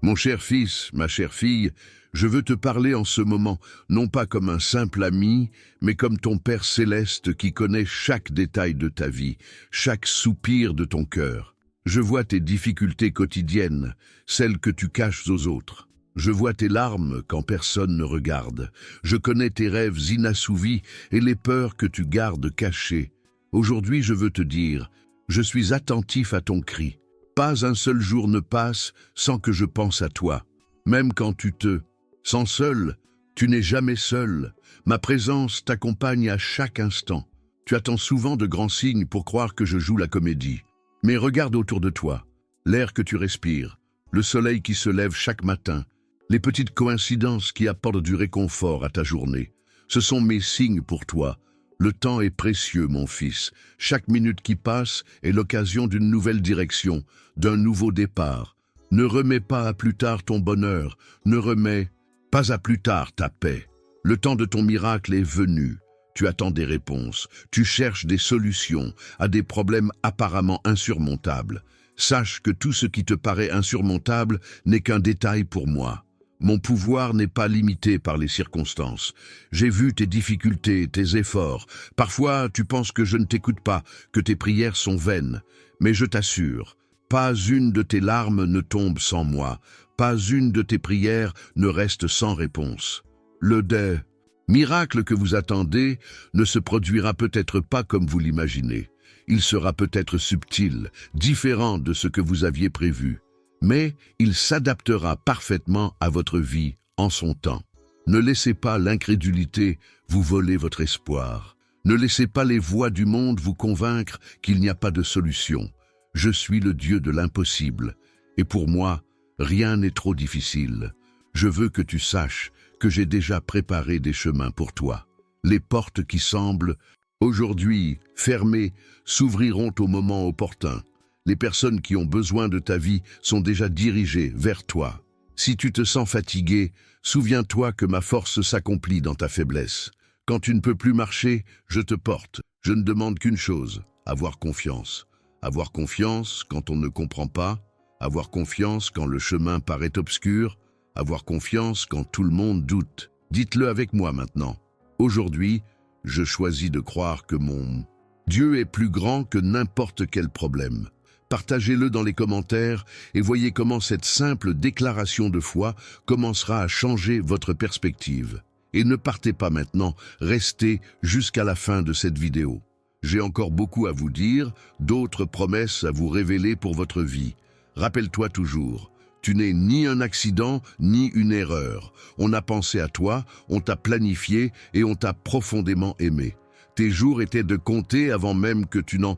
Mon cher fils, ma chère fille, je veux te parler en ce moment, non pas comme un simple ami, mais comme ton Père céleste qui connaît chaque détail de ta vie, chaque soupir de ton cœur. Je vois tes difficultés quotidiennes, celles que tu caches aux autres. Je vois tes larmes quand personne ne regarde. Je connais tes rêves inassouvis et les peurs que tu gardes cachées. Aujourd'hui, je veux te dire, je suis attentif à ton cri. Pas un seul jour ne passe sans que je pense à toi. Même quand tu te sens seul, tu n'es jamais seul. Ma présence t'accompagne à chaque instant. Tu attends souvent de grands signes pour croire que je joue la comédie. Mais regarde autour de toi, l'air que tu respires, le soleil qui se lève chaque matin, les petites coïncidences qui apportent du réconfort à ta journée. Ce sont mes signes pour toi. Le temps est précieux, mon fils. Chaque minute qui passe est l'occasion d'une nouvelle direction, d'un nouveau départ. Ne remets pas à plus tard ton bonheur, ne remets pas à plus tard ta paix. Le temps de ton miracle est venu. Tu attends des réponses, tu cherches des solutions à des problèmes apparemment insurmontables. Sache que tout ce qui te paraît insurmontable n'est qu'un détail pour moi. Mon pouvoir n'est pas limité par les circonstances. J'ai vu tes difficultés, tes efforts. Parfois, tu penses que je ne t'écoute pas, que tes prières sont vaines. Mais je t'assure, pas une de tes larmes ne tombe sans moi. Pas une de tes prières ne reste sans réponse. Le miracle que vous attendez ne se produira peut-être pas comme vous l'imaginez. Il sera peut-être subtil, différent de ce que vous aviez prévu. Mais il s'adaptera parfaitement à votre vie en son temps. Ne laissez pas l'incrédulité vous voler votre espoir. Ne laissez pas les voix du monde vous convaincre qu'il n'y a pas de solution. Je suis le Dieu de l'impossible, et pour moi, rien n'est trop difficile. Je veux que tu saches que j'ai déjà préparé des chemins pour toi. Les portes qui semblent, aujourd'hui, fermées, s'ouvriront au moment opportun. Les personnes qui ont besoin de ta vie sont déjà dirigées vers toi. Si tu te sens fatigué, souviens-toi que ma force s'accomplit dans ta faiblesse. Quand tu ne peux plus marcher, je te porte. Je ne demande qu'une chose, avoir confiance. Avoir confiance quand on ne comprend pas, avoir confiance quand le chemin paraît obscur, avoir confiance quand tout le monde doute. Dites-le avec moi maintenant. Aujourd'hui, je choisis de croire que mon Dieu est plus grand que n'importe quel problème. Partagez-le dans les commentaires et voyez comment cette simple déclaration de foi commencera à changer votre perspective. Et ne partez pas maintenant, restez jusqu'à la fin de cette vidéo. J'ai encore beaucoup à vous dire, d'autres promesses à vous révéler pour votre vie. Rappelle-toi toujours, tu n'es ni un accident ni une erreur. On a pensé à toi, on t'a planifié et on t'a profondément aimé. Tes jours étaient de compter avant même que tu n'en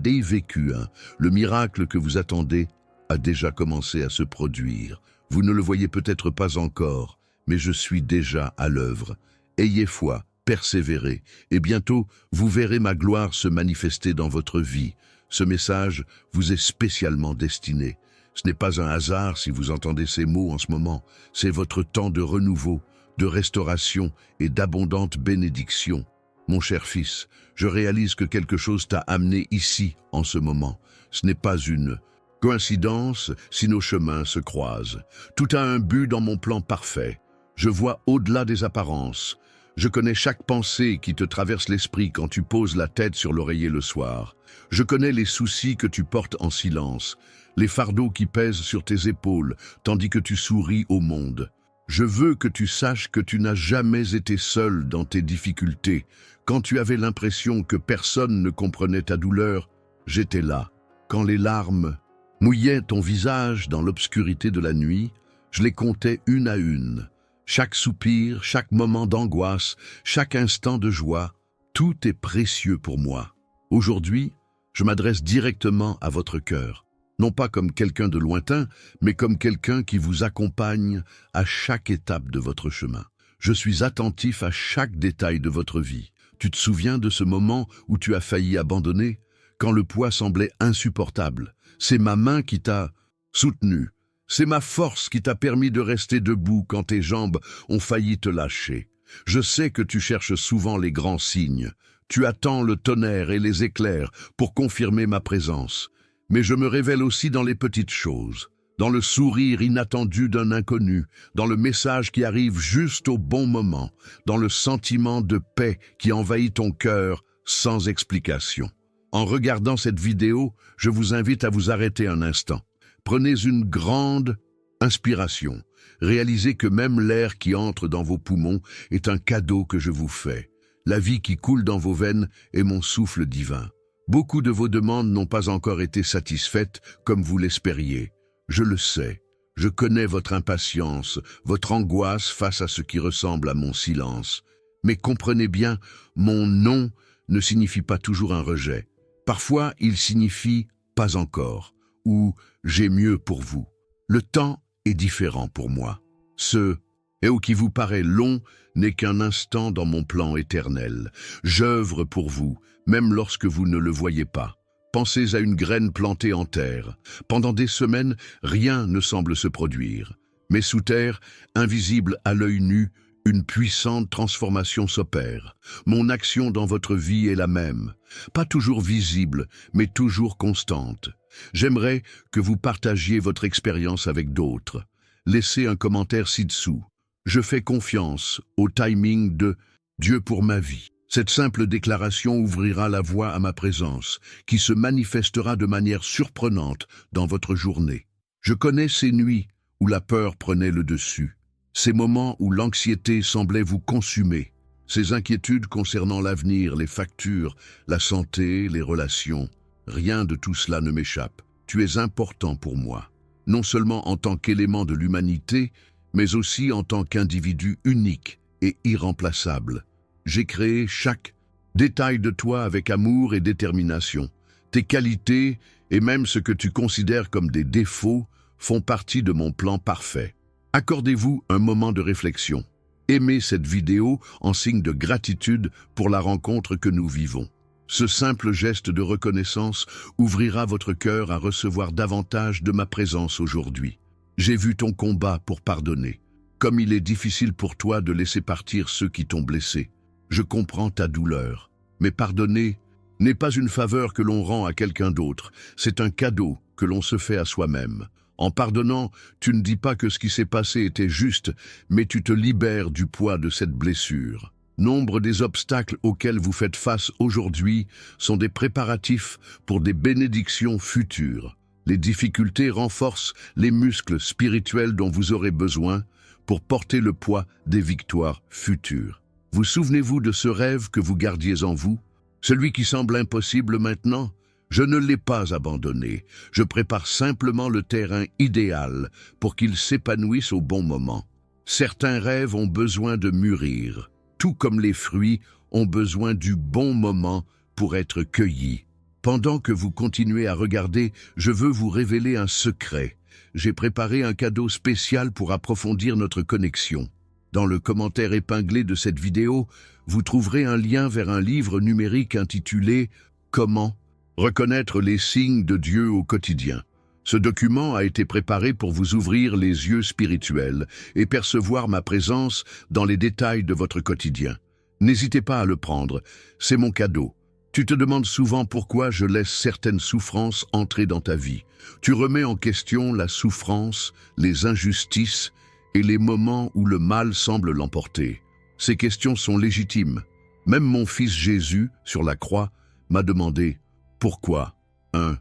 aies vécu un. Le miracle que vous attendez a déjà commencé à se produire. Vous ne le voyez peut-être pas encore, mais je suis déjà à l'œuvre. Ayez foi, persévérez, et bientôt vous verrez ma gloire se manifester dans votre vie. Ce message vous est spécialement destiné. Ce n'est pas un hasard si vous entendez ces mots en ce moment. C'est votre temps de renouveau, de restauration et d'abondante bénédiction. Mon cher fils, je réalise que quelque chose t'a amené ici en ce moment. Ce n'est pas une coïncidence si nos chemins se croisent. Tout a un but dans mon plan parfait. Je vois au-delà des apparences. Je connais chaque pensée qui te traverse l'esprit quand tu poses la tête sur l'oreiller le soir. Je connais les soucis que tu portes en silence, les fardeaux qui pèsent sur tes épaules, tandis que tu souris au monde. Je veux que tu saches que tu n'as jamais été seul dans tes difficultés. Quand tu avais l'impression que personne ne comprenait ta douleur, j'étais là. Quand les larmes mouillaient ton visage dans l'obscurité de la nuit, je les comptais une à une. Chaque soupir, chaque moment d'angoisse, chaque instant de joie, tout est précieux pour moi. Aujourd'hui, je m'adresse directement à votre cœur. Non pas comme quelqu'un de lointain, mais comme quelqu'un qui vous accompagne à chaque étape de votre chemin. Je suis attentif à chaque détail de votre vie. Tu te souviens de ce moment où tu as failli abandonner, quand le poids semblait insupportable? C'est ma main qui t'a soutenu. C'est ma force qui t'a permis de rester debout quand tes jambes ont failli te lâcher. Je sais que tu cherches souvent les grands signes. Tu attends le tonnerre et les éclairs pour confirmer ma présence. Mais je me révèle aussi dans les petites choses. dans le sourire inattendu d'un inconnu, dans le message qui arrive juste au bon moment, dans le sentiment de paix qui envahit ton cœur sans explication. En regardant cette vidéo, je vous invite à vous arrêter un instant. Prenez une grande inspiration. Réalisez que même l'air qui entre dans vos poumons est un cadeau que je vous fais. La vie qui coule dans vos veines est mon souffle divin. Beaucoup de vos demandes n'ont pas encore été satisfaites comme vous l'espériez. Je le sais. Je connais votre impatience, votre angoisse face à ce qui ressemble à mon silence. Mais comprenez bien, mon non ne signifie pas toujours un rejet. Parfois, il signifie « pas encore » ou « j'ai mieux pour vous ». Le temps est différent pour moi. Ce « et qui vous paraît long n'est qu'un instant dans mon plan éternel. J'œuvre pour vous, même lorsque vous ne le voyez pas. Pensez à une graine plantée en terre. Pendant des semaines, rien ne semble se produire. Mais sous terre, invisible à l'œil nu, une puissante transformation s'opère. Mon action dans votre vie est la même. Pas toujours visible, mais toujours constante. J'aimerais que vous partagiez votre expérience avec d'autres. Laissez un commentaire ci-dessous. Je fais confiance au timing de Dieu pour ma vie. Cette simple déclaration ouvrira la voie à ma présence, qui se manifestera de manière surprenante dans votre journée. Je connais ces nuits où la peur prenait le dessus, ces moments où l'anxiété semblait vous consumer, ces inquiétudes concernant l'avenir, les factures, la santé, les relations. Rien de tout cela ne m'échappe. Tu es important pour moi, non seulement en tant qu'élément de l'humanité, mais aussi en tant qu'individu unique et irremplaçable. J'ai créé chaque détail de toi avec amour et détermination. Tes qualités, et même ce que tu considères comme des défauts, font partie de mon plan parfait. Accordez-vous un moment de réflexion. Aimez cette vidéo en signe de gratitude pour la rencontre que nous vivons. Ce simple geste de reconnaissance ouvrira votre cœur à recevoir davantage de ma présence aujourd'hui. J'ai vu ton combat pour pardonner. Comme il est difficile pour toi de laisser partir ceux qui t'ont blessé. Je comprends ta douleur. Mais pardonner n'est pas une faveur que l'on rend à quelqu'un d'autre. C'est un cadeau que l'on se fait à soi-même. En pardonnant, tu ne dis pas que ce qui s'est passé était juste, mais tu te libères du poids de cette blessure. Nombre des obstacles auxquels vous faites face aujourd'hui sont des préparatifs pour des bénédictions futures. Les difficultés renforcent les muscles spirituels dont vous aurez besoin pour porter le poids des victoires futures. Vous souvenez-vous de ce rêve que vous gardiez en vous? Celui qui semble impossible maintenant? Je ne l'ai pas abandonné. Je prépare simplement le terrain idéal pour qu'il s'épanouisse au bon moment. Certains rêves ont besoin de mûrir, tout comme les fruits ont besoin du bon moment pour être cueillis. Pendant que vous continuez à regarder, je veux vous révéler un secret. J'ai préparé un cadeau spécial pour approfondir notre connexion. Dans le commentaire épinglé de cette vidéo, vous trouverez un lien vers un livre numérique intitulé « Comment reconnaître les signes de Dieu au quotidien ». Ce document a été préparé pour vous ouvrir les yeux spirituels et percevoir ma présence dans les détails de votre quotidien. N'hésitez pas à le prendre, c'est mon cadeau. Tu te demandes souvent pourquoi je laisse certaines souffrances entrer dans ta vie. Tu remets en question la souffrance, les injustices et les moments où le mal semble l'emporter. Ces questions sont légitimes. Même mon fils Jésus, sur la croix, m'a demandé « Pourquoi ?» Un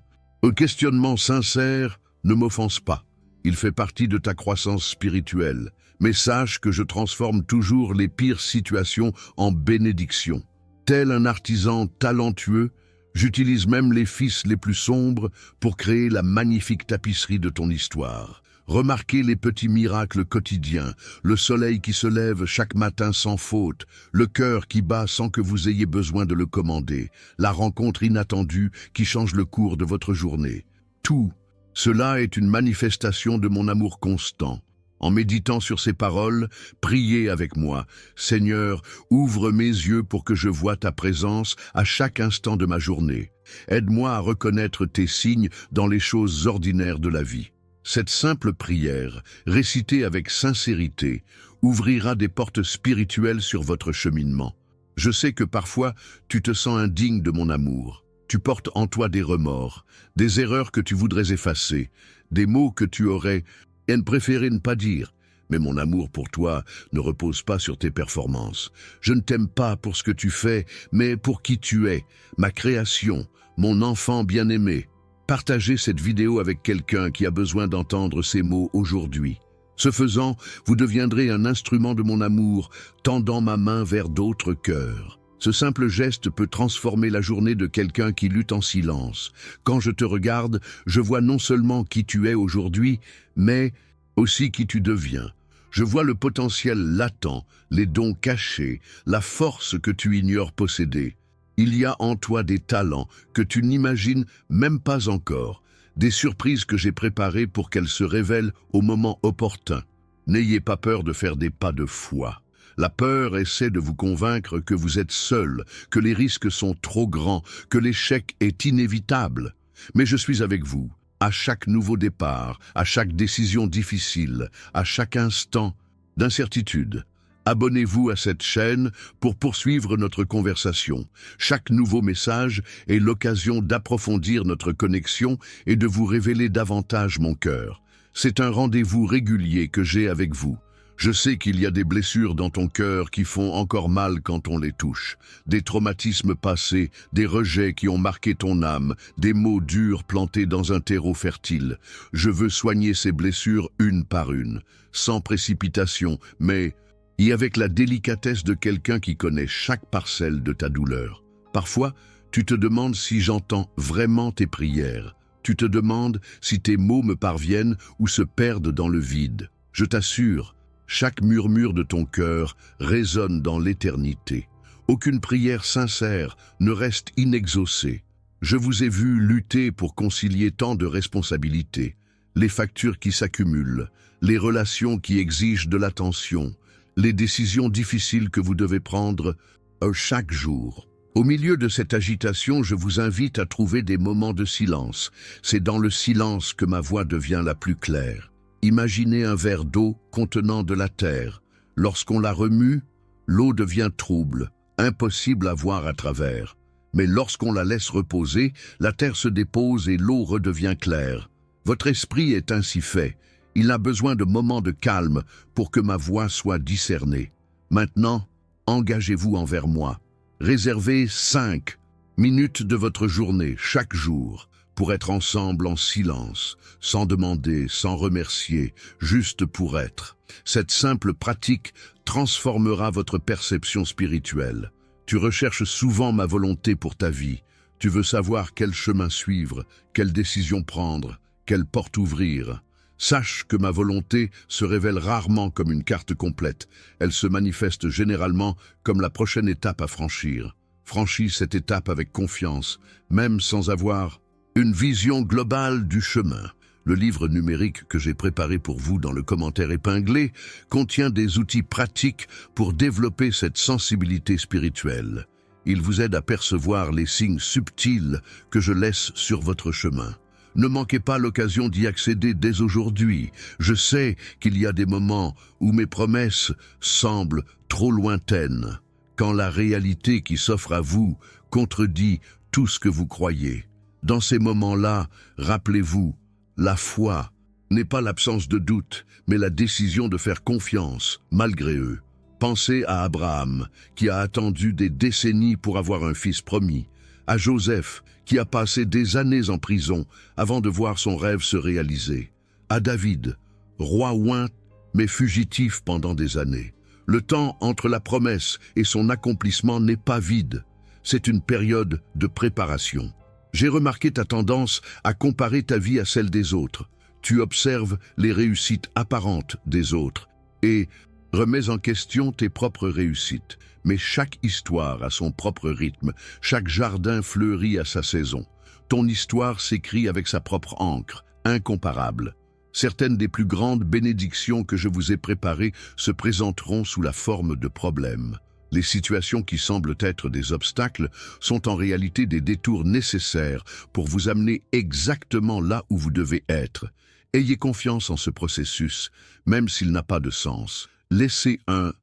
questionnement sincère ne m'offense pas. Il fait partie de ta croissance spirituelle. Mais sache que je transforme toujours les pires situations en bénédictions. Tel un artisan talentueux, j'utilise même les fils les plus sombres pour créer la magnifique tapisserie de ton histoire. Remarquez les petits miracles quotidiens, le soleil qui se lève chaque matin sans faute, le cœur qui bat sans que vous ayez besoin de le commander, la rencontre inattendue qui change le cours de votre journée. Tout cela est une manifestation de mon amour constant. En méditant sur ces paroles, priez avec moi. Seigneur, ouvre mes yeux pour que je voie ta présence à chaque instant de ma journée. Aide-moi à reconnaître tes signes dans les choses ordinaires de la vie. Cette simple prière, récitée avec sincérité, ouvrira des portes spirituelles sur votre cheminement. Je sais que parfois, tu te sens indigne de mon amour. Tu portes en toi des remords, des erreurs que tu voudrais effacer, des mots que tu aurais préféré ne pas dire. Mais mon amour pour toi ne repose pas sur tes performances. Je ne t'aime pas pour ce que tu fais, mais pour qui tu es, ma création, mon enfant bien-aimé. Partagez cette vidéo avec quelqu'un qui a besoin d'entendre ces mots aujourd'hui. Ce faisant, vous deviendrez un instrument de mon amour, tendant ma main vers d'autres cœurs. Ce simple geste peut transformer la journée de quelqu'un qui lutte en silence. Quand je te regarde, je vois non seulement qui tu es aujourd'hui, mais aussi qui tu deviens. Je vois le potentiel latent, les dons cachés, la force que tu ignores posséder. Il y a en toi des talents que tu n'imagines même pas encore, des surprises que j'ai préparées pour qu'elles se révèlent au moment opportun. N'ayez pas peur de faire des pas de foi. La peur essaie de vous convaincre que vous êtes seul, que les risques sont trop grands, que l'échec est inévitable. Mais je suis avec vous, à chaque nouveau départ, à chaque décision difficile, à chaque instant d'incertitude. Abonnez-vous à cette chaîne pour poursuivre notre conversation. Chaque nouveau message est l'occasion d'approfondir notre connexion et de vous révéler davantage mon cœur. C'est un rendez-vous régulier que j'ai avec vous. Je sais qu'il y a des blessures dans ton cœur qui font encore mal quand on les touche, des traumatismes passés, des rejets qui ont marqué ton âme, des mots durs plantés dans un terreau fertile. Je veux soigner ces blessures une par une, sans précipitation, mais avec la délicatesse de quelqu'un qui connaît chaque parcelle de ta douleur. Parfois, tu te demandes si j'entends vraiment tes prières. Tu te demandes si tes mots me parviennent ou se perdent dans le vide. Je t'assure, chaque murmure de ton cœur résonne dans l'éternité. Aucune prière sincère ne reste inexaucée. Je vous ai vu lutter pour concilier tant de responsabilités, les factures qui s'accumulent, les relations qui exigent de l'attention, les décisions difficiles que vous devez prendre chaque jour. Au milieu de cette agitation, je vous invite à trouver des moments de silence. C'est dans le silence que ma voix devient la plus claire. Imaginez un verre d'eau contenant de la terre. Lorsqu'on la remue, l'eau devient trouble, impossible à voir à travers. Mais lorsqu'on la laisse reposer, la terre se dépose et l'eau redevient claire. Votre esprit est ainsi fait. Il a besoin de moments de calme pour que ma voix soit discernée. Maintenant, engagez-vous envers moi. Réservez 5 minutes de votre journée chaque jour pour être ensemble en silence, sans demander, sans remercier, juste pour être. Cette simple pratique transformera votre perception spirituelle. Tu recherches souvent ma volonté pour ta vie. Tu veux savoir quel chemin suivre, quelle décision prendre, quelle porte ouvrir. Sache que ma volonté se révèle rarement comme une carte complète. Elle se manifeste généralement comme la prochaine étape à franchir. Franchis cette étape avec confiance, même sans avoir une vision globale du chemin. Le livre numérique que j'ai préparé pour vous dans le commentaire épinglé contient des outils pratiques pour développer cette sensibilité spirituelle. Il vous aide à percevoir les signes subtils que je laisse sur votre chemin. Ne manquez pas l'occasion d'y accéder dès aujourd'hui. Je sais qu'il y a des moments où mes promesses semblent trop lointaines, quand la réalité qui s'offre à vous contredit tout ce que vous croyez. Dans ces moments-là, rappelez-vous, la foi n'est pas l'absence de doute, mais la décision de faire confiance, malgré eux. Pensez à Abraham, qui a attendu des décennies pour avoir un fils promis, à Joseph, qui a passé des années en prison avant de voir son rêve se réaliser, à David, roi oint mais fugitif pendant des années. Le temps entre la promesse et son accomplissement n'est pas vide, c'est une période de préparation. J'ai remarqué ta tendance à comparer ta vie à celle des autres. Tu observes les réussites apparentes des autres et remets en question tes propres réussites. Mais chaque histoire a son propre rythme, chaque jardin fleurit à sa saison. Ton histoire s'écrit avec sa propre encre, incomparable. Certaines des plus grandes bénédictions que je vous ai préparées se présenteront sous la forme de problèmes. Les situations qui semblent être des obstacles sont en réalité des détours nécessaires pour vous amener exactement là où vous devez être. Ayez confiance en ce processus, même s'il n'a pas de sens. Laissez un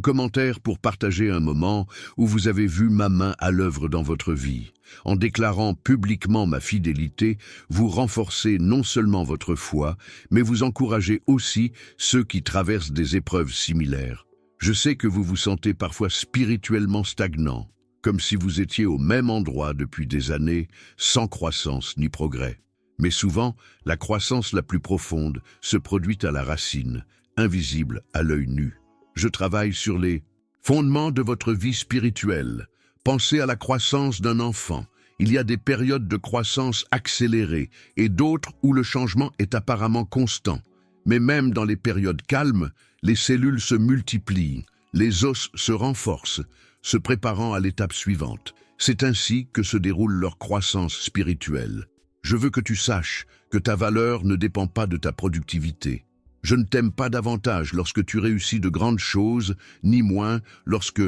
Commentaire pour partager un moment où vous avez vu ma main à l'œuvre dans votre vie. En déclarant publiquement ma fidélité, vous renforcez non seulement votre foi, mais vous encouragez aussi ceux qui traversent des épreuves similaires. Je sais que vous vous sentez parfois spirituellement stagnant, comme si vous étiez au même endroit depuis des années, sans croissance ni progrès. Mais souvent, la croissance la plus profonde se produit à la racine, invisible à l'œil nu. Je travaille sur les fondements de votre vie spirituelle. Pensez à la croissance d'un enfant. Il y a des périodes de croissance accélérée et d'autres où le changement est apparemment constant. Mais même dans les périodes calmes, les cellules se multiplient, les os se renforcent, se préparant à l'étape suivante. C'est ainsi que se déroule leur croissance spirituelle. Je veux que tu saches que ta valeur ne dépend pas de ta productivité. Je ne t'aime pas davantage lorsque tu réussis de grandes choses, ni moins lorsque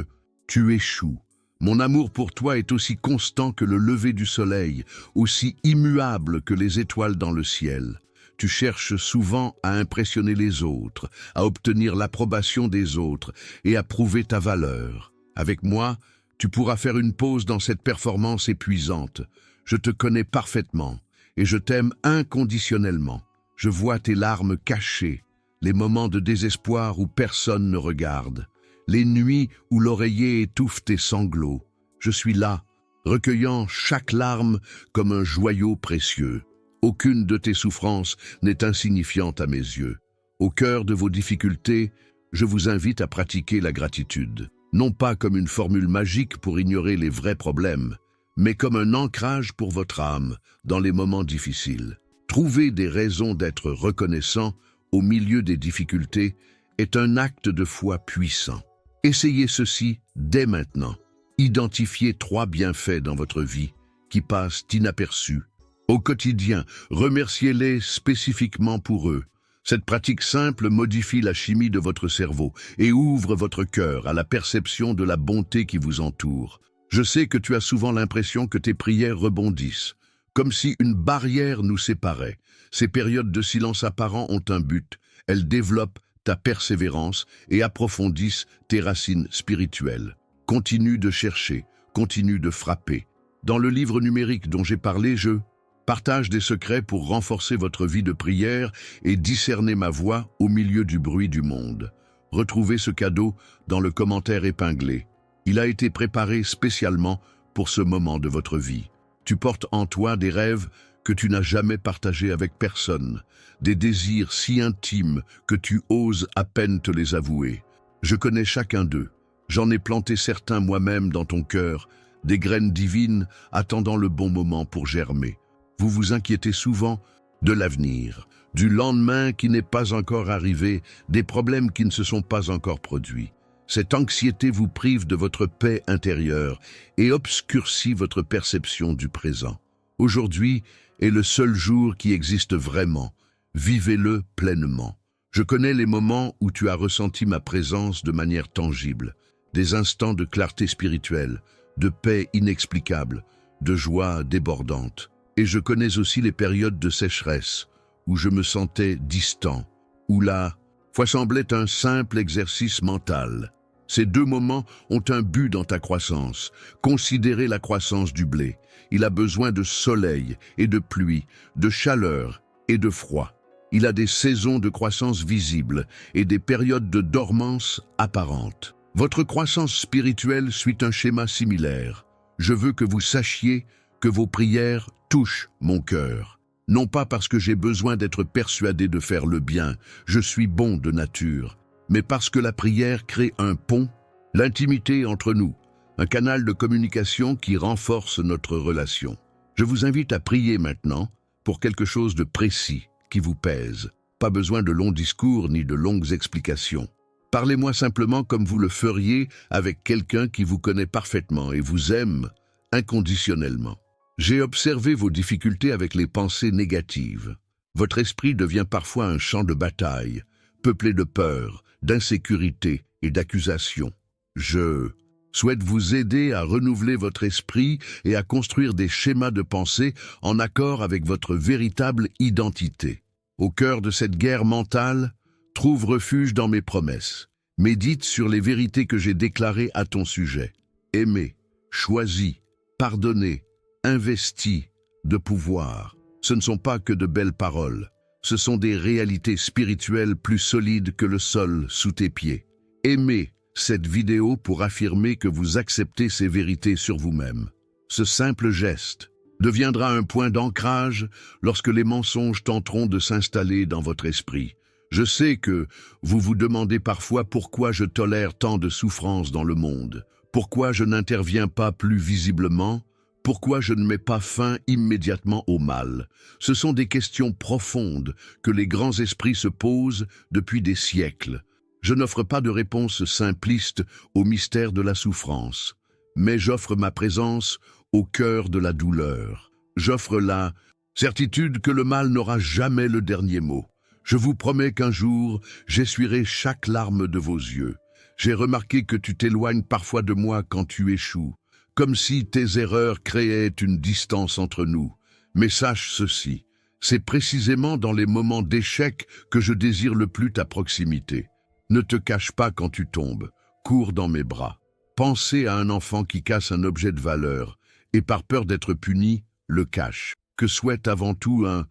tu échoues. Mon amour pour toi est aussi constant que le lever du soleil, aussi immuable que les étoiles dans le ciel. Tu cherches souvent à impressionner les autres, à obtenir l'approbation des autres et à prouver ta valeur. Avec moi, tu pourras faire une pause dans cette performance épuisante. Je te connais parfaitement et je t'aime inconditionnellement. Je vois tes larmes cachées, les moments de désespoir où personne ne regarde, les nuits où l'oreiller étouffe tes sanglots. Je suis là, recueillant chaque larme comme un joyau précieux. Aucune de tes souffrances n'est insignifiante à mes yeux. Au cœur de vos difficultés, je vous invite à pratiquer la gratitude. Non pas comme une formule magique pour ignorer les vrais problèmes, mais comme un ancrage pour votre âme dans les moments difficiles. Trouver des raisons d'être reconnaissant au milieu des difficultés est un acte de foi puissant. Essayez ceci dès maintenant. Identifiez 3 bienfaits dans votre vie qui passent inaperçus. Au quotidien, remerciez-les spécifiquement pour eux. Cette pratique simple modifie la chimie de votre cerveau et ouvre votre cœur à la perception de la bonté qui vous entoure. Je sais que tu as souvent l'impression que tes prières rebondissent, comme si une barrière nous séparait. Ces périodes de silence apparent ont un but. Elles développent ta persévérance et approfondissent tes racines spirituelles. Continue de chercher, continue de frapper. Dans le livre numérique dont j'ai parlé, je partage des secrets pour renforcer votre vie de prière et discerner ma voix au milieu du bruit du monde. Retrouvez ce cadeau dans le commentaire épinglé. Il a été préparé spécialement pour ce moment de votre vie. Tu portes en toi des rêves que tu n'as jamais partagés avec personne, des désirs si intimes que tu oses à peine te les avouer. Je connais chacun d'eux. J'en ai planté certains moi-même dans ton cœur, des graines divines attendant le bon moment pour germer. Vous vous inquiétez souvent de l'avenir, du lendemain qui n'est pas encore arrivé, des problèmes qui ne se sont pas encore produits. Cette anxiété vous prive de votre paix intérieure et obscurcit votre perception du présent. Aujourd'hui est le seul jour qui existe vraiment. Vivez-le pleinement. Je connais les moments où tu as ressenti ma présence de manière tangible, des instants de clarté spirituelle, de paix inexplicable, de joie débordante. Et je connais aussi les périodes de sécheresse, où je me sentais distant, où la foi semblait un simple exercice mental. Ces 2 moments ont un but dans ta croissance. Considérez la croissance du blé. Il a besoin de soleil et de pluie, de chaleur et de froid. Il a des saisons de croissance visibles et des périodes de dormance apparentes. Votre croissance spirituelle suit un schéma similaire. Je veux que vous sachiez que vos prières touchent mon cœur. Non pas parce que j'ai besoin d'être persuadé de faire le bien, je suis bon de nature, mais parce que la prière crée un pont, l'intimité entre nous, un canal de communication qui renforce notre relation. Je vous invite à prier maintenant pour quelque chose de précis qui vous pèse. Pas besoin de longs discours ni de longues explications. Parlez-moi simplement comme vous le feriez avec quelqu'un qui vous connaît parfaitement et vous aime inconditionnellement. J'ai observé vos difficultés avec les pensées négatives. Votre esprit devient parfois un champ de bataille, peuplé de peur, d'insécurité et d'accusations. Je souhaite vous aider à renouveler votre esprit et à construire des schémas de pensée en accord avec votre véritable identité. Au cœur de cette guerre mentale, trouve refuge dans mes promesses. Médite sur les vérités que j'ai déclarées à ton sujet. Aimer, choisi, pardonner, investi de pouvoir. Ce ne sont pas que de belles paroles. Ce sont des réalités spirituelles plus solides que le sol sous tes pieds. Aimez cette vidéo pour affirmer que vous acceptez ces vérités sur vous-même. Ce simple geste deviendra un point d'ancrage lorsque les mensonges tenteront de s'installer dans votre esprit. Je sais que vous vous demandez parfois pourquoi je tolère tant de souffrances dans le monde, pourquoi je n'interviens pas plus visiblement, pourquoi je ne mets pas fin immédiatement au mal. Ce sont des questions profondes que les grands esprits se posent depuis des siècles. Je n'offre pas de réponse simpliste au mystère de la souffrance, mais j'offre ma présence au cœur de la douleur. J'offre la certitude que le mal n'aura jamais le dernier mot. Je vous promets qu'un jour, j'essuierai chaque larme de vos yeux. J'ai remarqué que tu t'éloignes parfois de moi quand tu échoues, comme si tes erreurs créaient une distance entre nous. Mais sache ceci, c'est précisément dans les moments d'échec que je désire le plus ta proximité. Ne te cache pas quand tu tombes, cours dans mes bras. Pensez à un enfant qui casse un objet de valeur et par peur d'être puni, le cache. Que souhaite avant tout un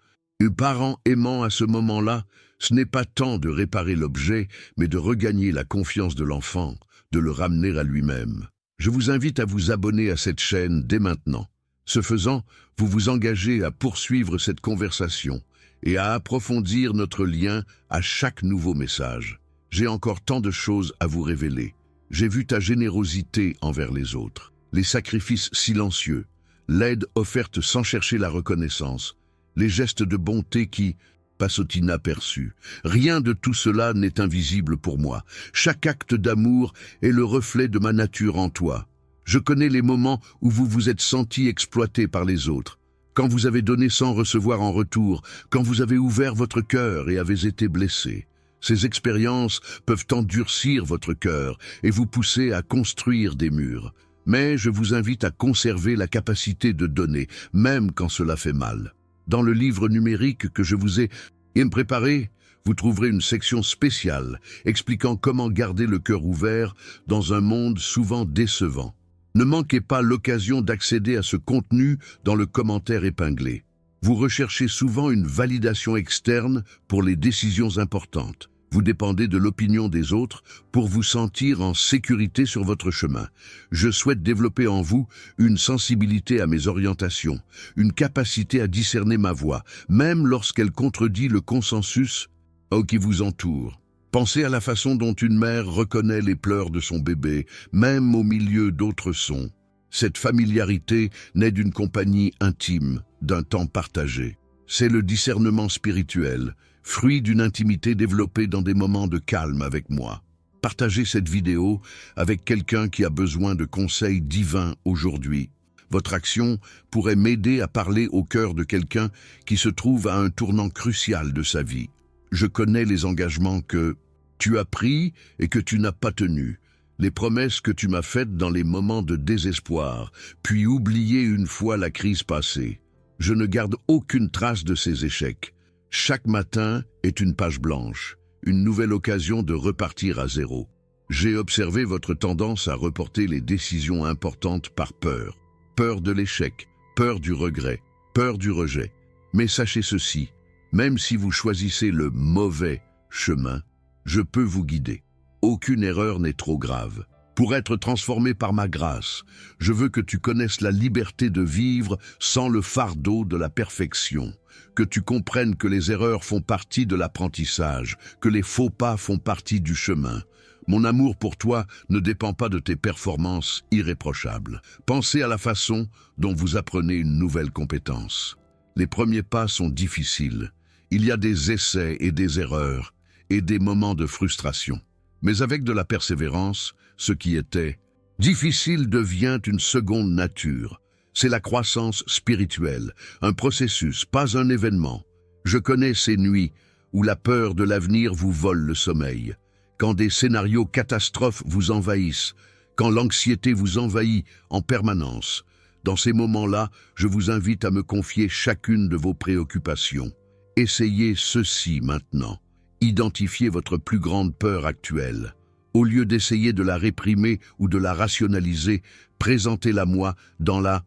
parent aimant à ce moment-là? Ce n'est pas tant de réparer l'objet, mais de regagner la confiance de l'enfant, de le ramener à lui-même. Je vous invite à vous abonner à cette chaîne dès maintenant. Ce faisant, vous vous engagez à poursuivre cette conversation et à approfondir notre lien à chaque nouveau message. J'ai encore tant de choses à vous révéler. J'ai vu ta générosité envers les autres, les sacrifices silencieux, l'aide offerte sans chercher la reconnaissance, les gestes de bonté qui passent inaperçus. Rien de tout cela n'est invisible pour moi. Chaque acte d'amour est le reflet de ma nature en toi. Je connais les moments où vous vous êtes senti exploité par les autres, quand vous avez donné sans recevoir en retour, quand vous avez ouvert votre cœur et avez été blessé. Ces expériences peuvent endurcir votre cœur et vous pousser à construire des murs. Mais je vous invite à conserver la capacité de donner, même quand cela fait mal. Dans le livre numérique que je vous ai préparé, vous trouverez une section spéciale expliquant comment garder le cœur ouvert dans un monde souvent décevant. Ne manquez pas l'occasion d'accéder à ce contenu dans le commentaire épinglé. Vous recherchez souvent une validation externe pour les décisions importantes. Vous dépendez de l'opinion des autres pour vous sentir en sécurité sur votre chemin. Je souhaite développer en vous une sensibilité à mes orientations, une capacité à discerner ma voix, même lorsqu'elle contredit le consensus qui vous entoure. Pensez à la façon dont une mère reconnaît les pleurs de son bébé, même au milieu d'autres sons. Cette familiarité naît d'une compagnie intime, d'un temps partagé. C'est le discernement spirituel, fruit d'une intimité développée dans des moments de calme avec moi. Partagez cette vidéo avec quelqu'un qui a besoin de conseils divins aujourd'hui. Votre action pourrait m'aider à parler au cœur de quelqu'un qui se trouve à un tournant crucial de sa vie. Je connais les engagements que tu as pris et que tu n'as pas tenus, les promesses que tu m'as faites dans les moments de désespoir, puis oubliées une fois la crise passée. Je ne garde aucune trace de ces échecs. Chaque matin est une page blanche, une nouvelle occasion de repartir à zéro. J'ai observé votre tendance à reporter les décisions importantes par peur. Peur de l'échec, peur du regret, peur du rejet. Mais sachez ceci, même si vous choisissez le mauvais chemin, je peux vous guider. Aucune erreur n'est trop grave. Pour être transformé par ma grâce, je veux que tu connaisses la liberté de vivre sans le fardeau de la perfection, que tu comprennes que les erreurs font partie de l'apprentissage, que les faux pas font partie du chemin. Mon amour pour toi ne dépend pas de tes performances irréprochables. Pensez à la façon dont vous apprenez une nouvelle compétence. Les premiers pas sont difficiles. Il y a des essais et des erreurs, et des moments de frustration. Mais avec de la persévérance, ce qui était difficile devient une seconde nature. C'est la croissance spirituelle, un processus, pas un événement. Je connais ces nuits où la peur de l'avenir vous vole le sommeil, quand des scénarios catastrophes vous envahissent, quand l'anxiété vous envahit en permanence. Dans ces moments-là, je vous invite à me confier chacune de vos préoccupations. Essayez ceci maintenant. Identifiez votre plus grande peur actuelle. Au lieu d'essayer de la réprimer ou de la rationaliser, présentez-la-moi dans la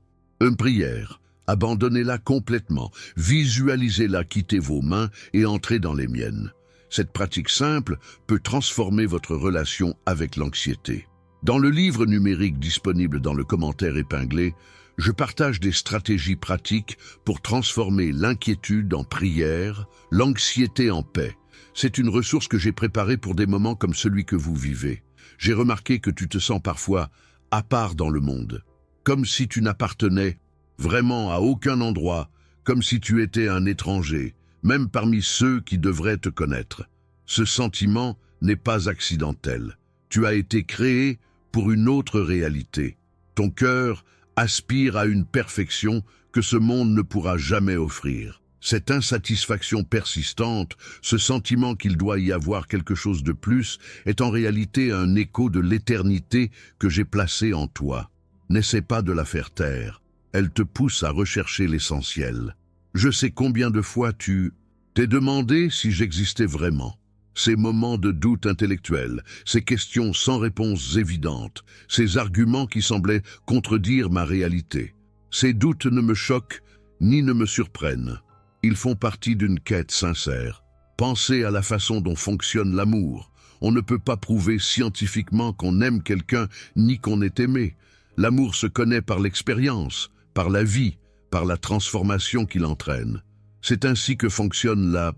prière. Abandonnez-la complètement, visualisez-la quitter vos mains et entrer dans les miennes. Cette pratique simple peut transformer votre relation avec l'anxiété. Dans le livre numérique disponible dans le commentaire épinglé, je partage des stratégies pratiques pour transformer l'inquiétude en prière, l'anxiété en paix. C'est une ressource que j'ai préparée pour des moments comme celui que vous vivez. J'ai remarqué que tu te sens parfois à part dans le monde, comme si tu n'appartenais vraiment à aucun endroit, comme si tu étais un étranger, même parmi ceux qui devraient te connaître. Ce sentiment n'est pas accidentel. Tu as été créé pour une autre réalité. Ton cœur aspire à une perfection que ce monde ne pourra jamais offrir. Cette insatisfaction persistante, ce sentiment qu'il doit y avoir quelque chose de plus, est en réalité un écho de l'éternité que j'ai placée en toi. N'essaie pas de la faire taire. Elle te pousse à rechercher l'essentiel. Je sais combien de fois tu t'es demandé si j'existais vraiment. Ces moments de doute intellectuel, ces questions sans réponse évidente, ces arguments qui semblaient contredire ma réalité. Ces doutes ne me choquent ni ne me surprennent. Ils font partie d'une quête sincère. Pensez à la façon dont fonctionne l'amour. On ne peut pas prouver scientifiquement qu'on aime quelqu'un ni qu'on est aimé. L'amour se connaît par l'expérience, par la vie, par la transformation qu'il entraîne. C'est ainsi que fonctionne la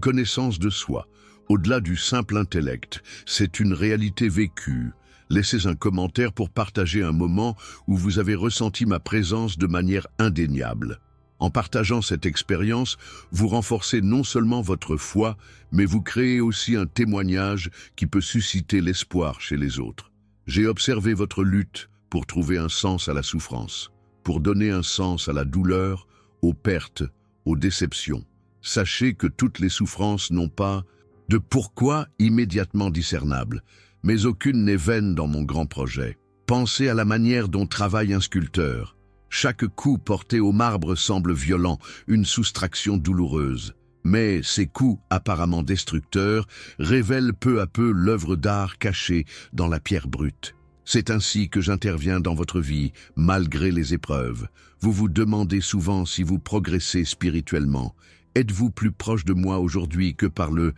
connaissance de soi. Au-delà du simple intellect, c'est une réalité vécue. Laissez un commentaire pour partager un moment où vous avez ressenti ma présence de manière indéniable. En partageant cette expérience, vous renforcez non seulement votre foi, mais vous créez aussi un témoignage qui peut susciter l'espoir chez les autres. J'ai observé votre lutte pour trouver un sens à la souffrance, pour donner un sens à la douleur, aux pertes, aux déceptions. Sachez que toutes les souffrances n'ont pas de pourquoi immédiatement discernable, mais aucune n'est vaine dans mon grand projet. Pensez à la manière dont travaille un sculpteur. Chaque coup porté au marbre semble violent, une soustraction douloureuse. Mais ces coups apparemment destructeurs révèlent peu à peu l'œuvre d'art cachée dans la pierre brute. C'est ainsi que j'interviens dans votre vie, malgré les épreuves. Vous vous demandez souvent si vous progressez spirituellement. Êtes-vous plus proche de moi aujourd'hui que par le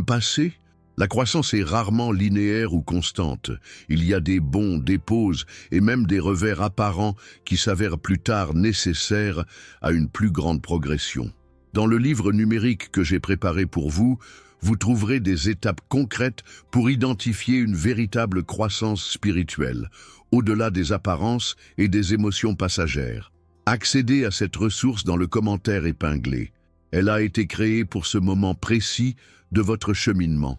passé? La croissance est rarement linéaire ou constante. Il y a des bonds, des pauses et même des revers apparents qui s'avèrent plus tard nécessaires à une plus grande progression. Dans le livre numérique que j'ai préparé pour vous, vous trouverez des étapes concrètes pour identifier une véritable croissance spirituelle, au-delà des apparences et des émotions passagères. Accédez à cette ressource dans le commentaire épinglé. Elle a été créée pour ce moment précis de votre cheminement.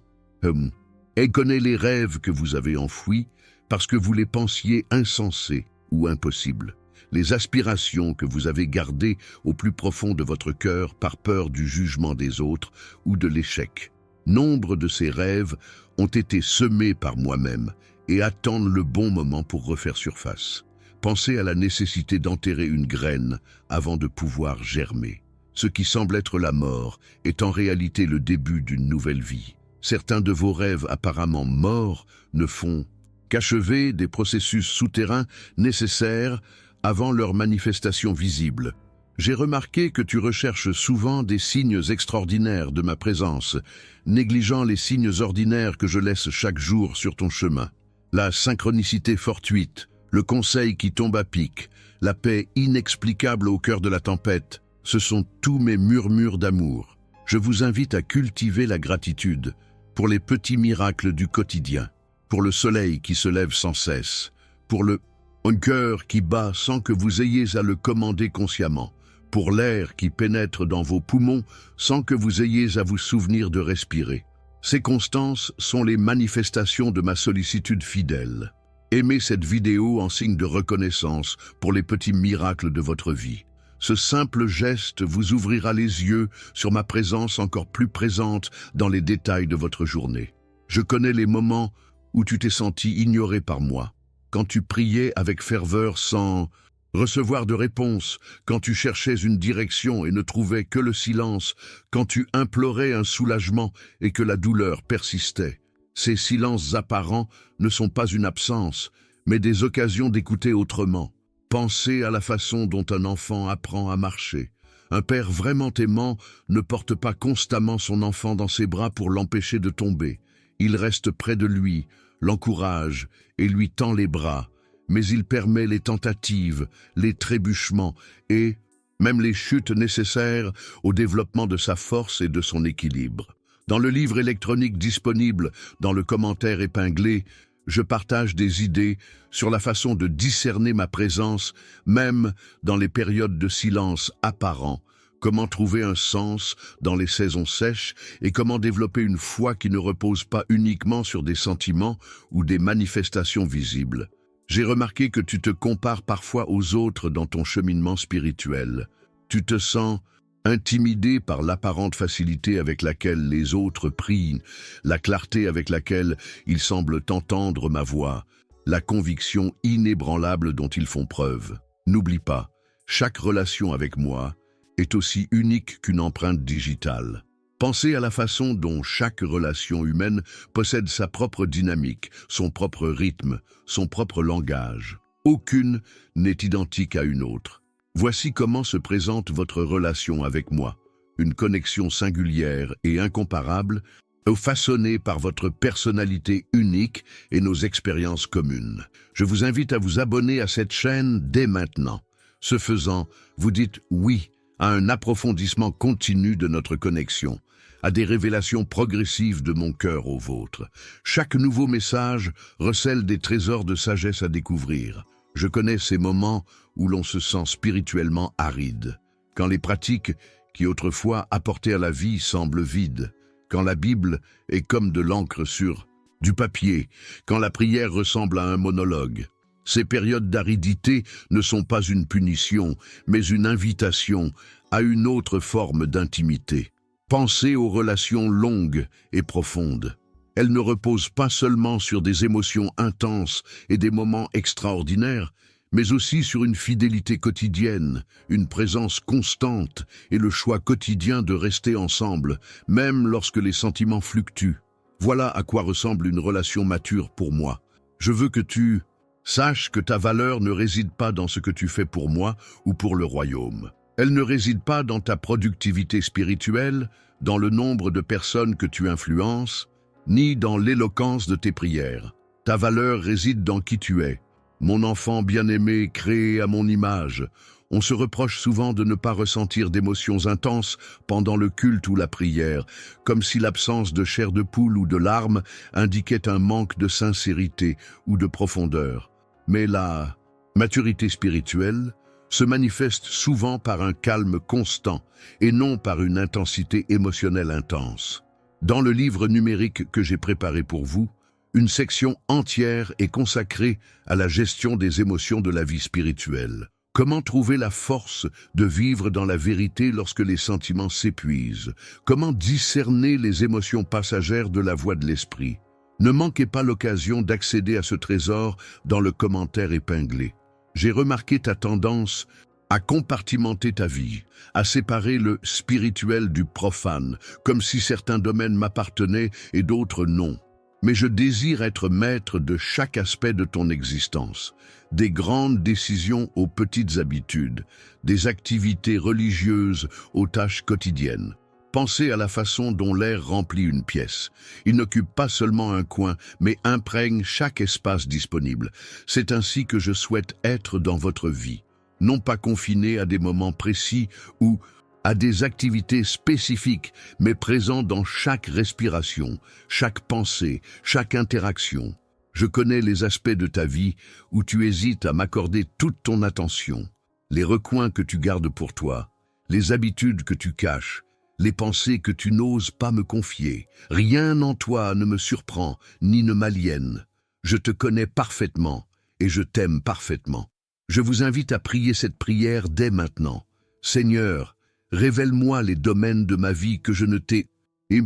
Elle connaît les rêves que vous avez enfouis parce que vous les pensiez insensés ou impossibles. Les aspirations que vous avez gardées au plus profond de votre cœur par peur du jugement des autres ou de l'échec. Nombre de ces rêves ont été semés par moi-même et attendent le bon moment pour refaire surface. Pensez à la nécessité d'enterrer une graine avant de pouvoir germer. Ce qui semble être la mort est en réalité le début d'une nouvelle vie. Certains de vos rêves apparemment morts ne font qu'achever des processus souterrains nécessaires avant leur manifestation visible. J'ai remarqué que tu recherches souvent des signes extraordinaires de ma présence, négligeant les signes ordinaires que je laisse chaque jour sur ton chemin. La synchronicité fortuite, le conseil qui tombe à pic, la paix inexplicable au cœur de la tempête, ce sont tous mes murmures d'amour. Je vous invite à cultiver la gratitude pour les petits miracles du quotidien, pour le soleil qui se lève sans cesse, pour un cœur qui bat sans que vous ayez à le commander consciemment, pour l'air qui pénètre dans vos poumons sans que vous ayez à vous souvenir de respirer. Ces constances sont les manifestations de ma sollicitude fidèle. Aimez cette vidéo en signe de reconnaissance pour les petits miracles de votre vie. Ce simple geste vous ouvrira les yeux sur ma présence encore plus présente dans les détails de votre journée. Je connais les moments où tu t'es senti ignoré par moi, quand tu priais avec ferveur sans recevoir de réponse, quand tu cherchais une direction et ne trouvais que le silence, quand tu implorais un soulagement et que la douleur persistait. Ces silences apparents ne sont pas une absence, mais des occasions d'écouter autrement. Pensez à la façon dont un enfant apprend à marcher. Un père vraiment aimant ne porte pas constamment son enfant dans ses bras pour l'empêcher de tomber. Il reste près de lui, l'encourage et lui tend les bras, mais il permet les tentatives, les trébuchements et même les chutes nécessaires au développement de sa force et de son équilibre. Dans le livre électronique disponible dans le commentaire épinglé, je partage des idées sur la façon de discerner ma présence, même dans les périodes de silence apparent, comment trouver un sens dans les saisons sèches et comment développer une foi qui ne repose pas uniquement sur des sentiments ou des manifestations visibles. J'ai remarqué que tu te compares parfois aux autres dans ton cheminement spirituel. Tu te sens intimidé par l'apparente facilité avec laquelle les autres prient, la clarté avec laquelle ils semblent entendre ma voix, la conviction inébranlable dont ils font preuve. N'oublie pas, chaque relation avec moi est aussi unique qu'une empreinte digitale. Pensez à la façon dont chaque relation humaine possède sa propre dynamique, son propre rythme, son propre langage. Aucune n'est identique à une autre. Voici comment se présente votre relation avec moi. Une connexion singulière et incomparable, façonnée par votre personnalité unique et nos expériences communes. Je vous invite à vous abonner à cette chaîne dès maintenant. Ce faisant, vous dites oui à un approfondissement continu de notre connexion, à des révélations progressives de mon cœur au vôtre. Chaque nouveau message recèle des trésors de sagesse à découvrir. Je connais ces moments où l'on se sent spirituellement aride, quand les pratiques qui autrefois apportaient à la vie semblent vides, quand la Bible est comme de l'encre sur du papier, quand la prière ressemble à un monologue. Ces périodes d'aridité ne sont pas une punition, mais une invitation à une autre forme d'intimité. Pensez aux relations longues et profondes. Elles ne reposent pas seulement sur des émotions intenses et des moments extraordinaires, mais aussi sur une fidélité quotidienne, une présence constante et le choix quotidien de rester ensemble, même lorsque les sentiments fluctuent. Voilà à quoi ressemble une relation mature pour moi. Je veux que tu saches que ta valeur ne réside pas dans ce que tu fais pour moi ou pour le royaume. Elle ne réside pas dans ta productivité spirituelle, dans le nombre de personnes que tu influences, ni dans l'éloquence de tes prières. Ta valeur réside dans qui tu es. Mon enfant bien-aimé, créé à mon image. On se reproche souvent de ne pas ressentir d'émotions intenses pendant le culte ou la prière, comme si l'absence de chair de poule ou de larmes indiquait un manque de sincérité ou de profondeur. Mais la maturité spirituelle se manifeste souvent par un calme constant et non par une intensité émotionnelle intense. Dans le livre numérique que j'ai préparé pour vous, une section entière est consacrée à la gestion des émotions de la vie spirituelle. Comment trouver la force de vivre dans la vérité lorsque les sentiments s'épuisent? Comment discerner les émotions passagères de la voix de l'esprit? Ne manquez pas l'occasion d'accéder à ce trésor dans le commentaire épinglé. J'ai remarqué ta tendance à compartimenter ta vie, à séparer le spirituel du profane, comme si certains domaines m'appartenaient et d'autres non. Mais je désire être maître de chaque aspect de ton existence, des grandes décisions aux petites habitudes, des activités religieuses aux tâches quotidiennes. Pensez à la façon dont l'air remplit une pièce. Il n'occupe pas seulement un coin, mais imprègne chaque espace disponible. C'est ainsi que je souhaite être dans votre vie, non pas confiné à des moments précis ou à des activités spécifiques, mais présent dans chaque respiration, chaque pensée, chaque interaction. Je connais les aspects de ta vie où tu hésites à m'accorder toute ton attention, les recoins que tu gardes pour toi, les habitudes que tu caches, les pensées que tu n'oses pas me confier. Rien en toi ne me surprend ni ne m'aliène. Je te connais parfaitement et je t'aime parfaitement. Je vous invite à prier cette prière dès maintenant. Seigneur, révèle-moi les domaines de ma vie que je ne t'ai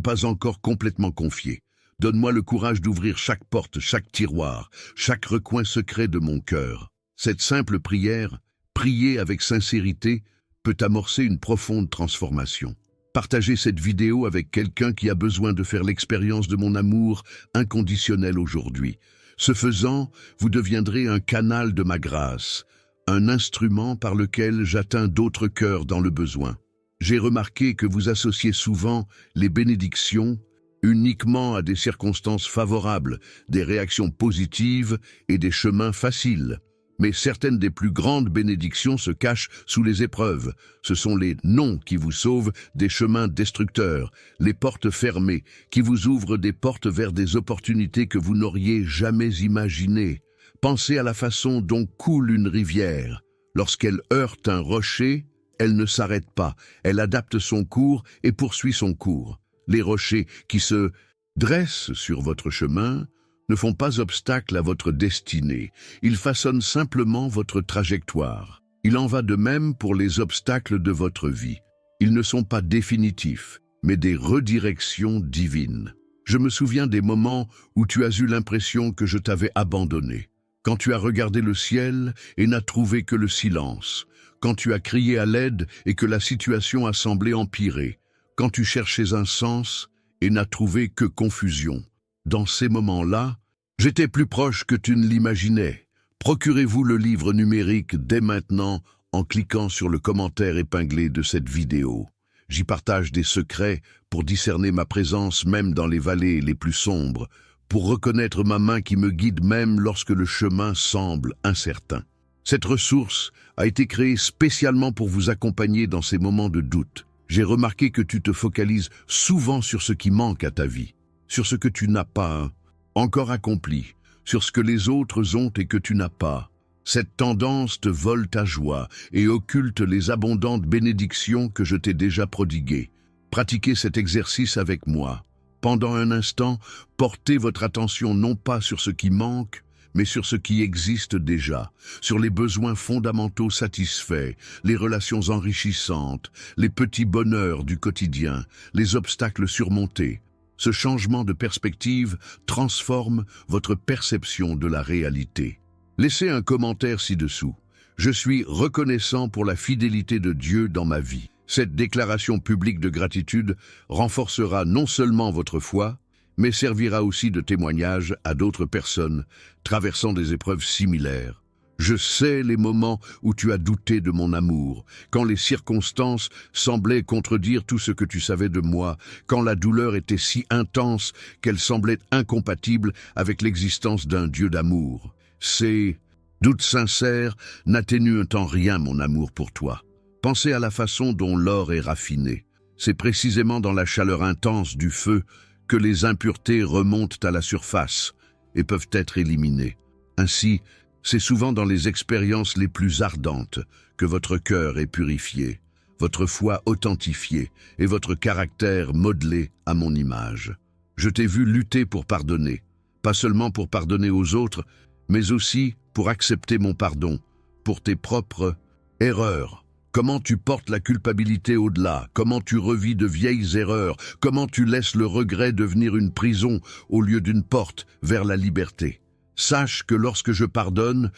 pas encore complètement confiés. Donne-moi le courage d'ouvrir chaque porte, chaque tiroir, chaque recoin secret de mon cœur. Cette simple prière, priée avec sincérité, peut amorcer une profonde transformation. Partagez cette vidéo avec quelqu'un qui a besoin de faire l'expérience de mon amour inconditionnel aujourd'hui. Ce faisant, vous deviendrez un canal de ma grâce, un instrument par lequel j'atteins d'autres cœurs dans le besoin. J'ai remarqué que vous associez souvent les bénédictions uniquement à des circonstances favorables, des réactions positives et des chemins faciles. Mais certaines des plus grandes bénédictions se cachent sous les épreuves. Ce sont les non qui vous sauvent des chemins destructeurs, les portes fermées qui vous ouvrent des portes vers des opportunités que vous n'auriez jamais imaginées. Pensez à la façon dont coule une rivière. Lorsqu'elle heurte un rocher, elle ne s'arrête pas, elle adapte son cours et poursuit son cours. Les rochers qui se dressent sur votre chemin ne font pas obstacle à votre destinée, ils façonnent simplement votre trajectoire. Il en va de même pour les obstacles de votre vie. Ils ne sont pas définitifs, mais des redirections divines. Je me souviens des moments où tu as eu l'impression que je t'avais abandonné. Quand tu as regardé le ciel et n'as trouvé que le silence. Quand tu as crié à l'aide et que la situation a semblé empirer. Quand tu cherchais un sens et n'as trouvé que confusion. Dans ces moments-là, j'étais plus proche que tu ne l'imaginais. Procurez-vous le livre numérique dès maintenant en cliquant sur le commentaire épinglé de cette vidéo. J'y partage des secrets pour discerner ma présence même dans les vallées les plus sombres, pour reconnaître ma main qui me guide même lorsque le chemin semble incertain. Cette ressource a été créée spécialement pour vous accompagner dans ces moments de doute. J'ai remarqué que tu te focalises souvent sur ce qui manque à ta vie, sur ce que tu n'as pas encore accompli, sur ce que les autres ont et que tu n'as pas. Cette tendance te vole ta joie et occulte les abondantes bénédictions que je t'ai déjà prodiguées. Pratiquez cet exercice avec moi. Pendant un instant, portez votre attention non pas sur ce qui manque, mais sur ce qui existe déjà, sur les besoins fondamentaux satisfaits, les relations enrichissantes, les petits bonheurs du quotidien, les obstacles surmontés. Ce changement de perspective transforme votre perception de la réalité. Laissez un commentaire ci-dessous. Je suis reconnaissant pour la fidélité de Dieu dans ma vie. Cette déclaration publique de gratitude renforcera non seulement votre foi, mais servira aussi de témoignage à d'autres personnes traversant des épreuves similaires. Je sais les moments où tu as douté de mon amour, quand les circonstances semblaient contredire tout ce que tu savais de moi, quand la douleur était si intense qu'elle semblait incompatible avec l'existence d'un Dieu d'amour. Ces doutes sincères n'atténuent en rien mon amour pour toi. Pensez à la façon dont l'or est raffiné. C'est précisément dans la chaleur intense du feu que les impuretés remontent à la surface et peuvent être éliminées. Ainsi, c'est souvent dans les expériences les plus ardentes que votre cœur est purifié, votre foi authentifiée et votre caractère modelé à mon image. Je t'ai vu lutter pour pardonner, pas seulement pour pardonner aux autres, mais aussi pour accepter mon pardon, pour tes propres erreurs. Comment tu portes la culpabilité au-delà, comment tu revis de vieilles erreurs, comment tu laisses le regret devenir une prison au lieu d'une porte vers la liberté. Sache que lorsque je pardonne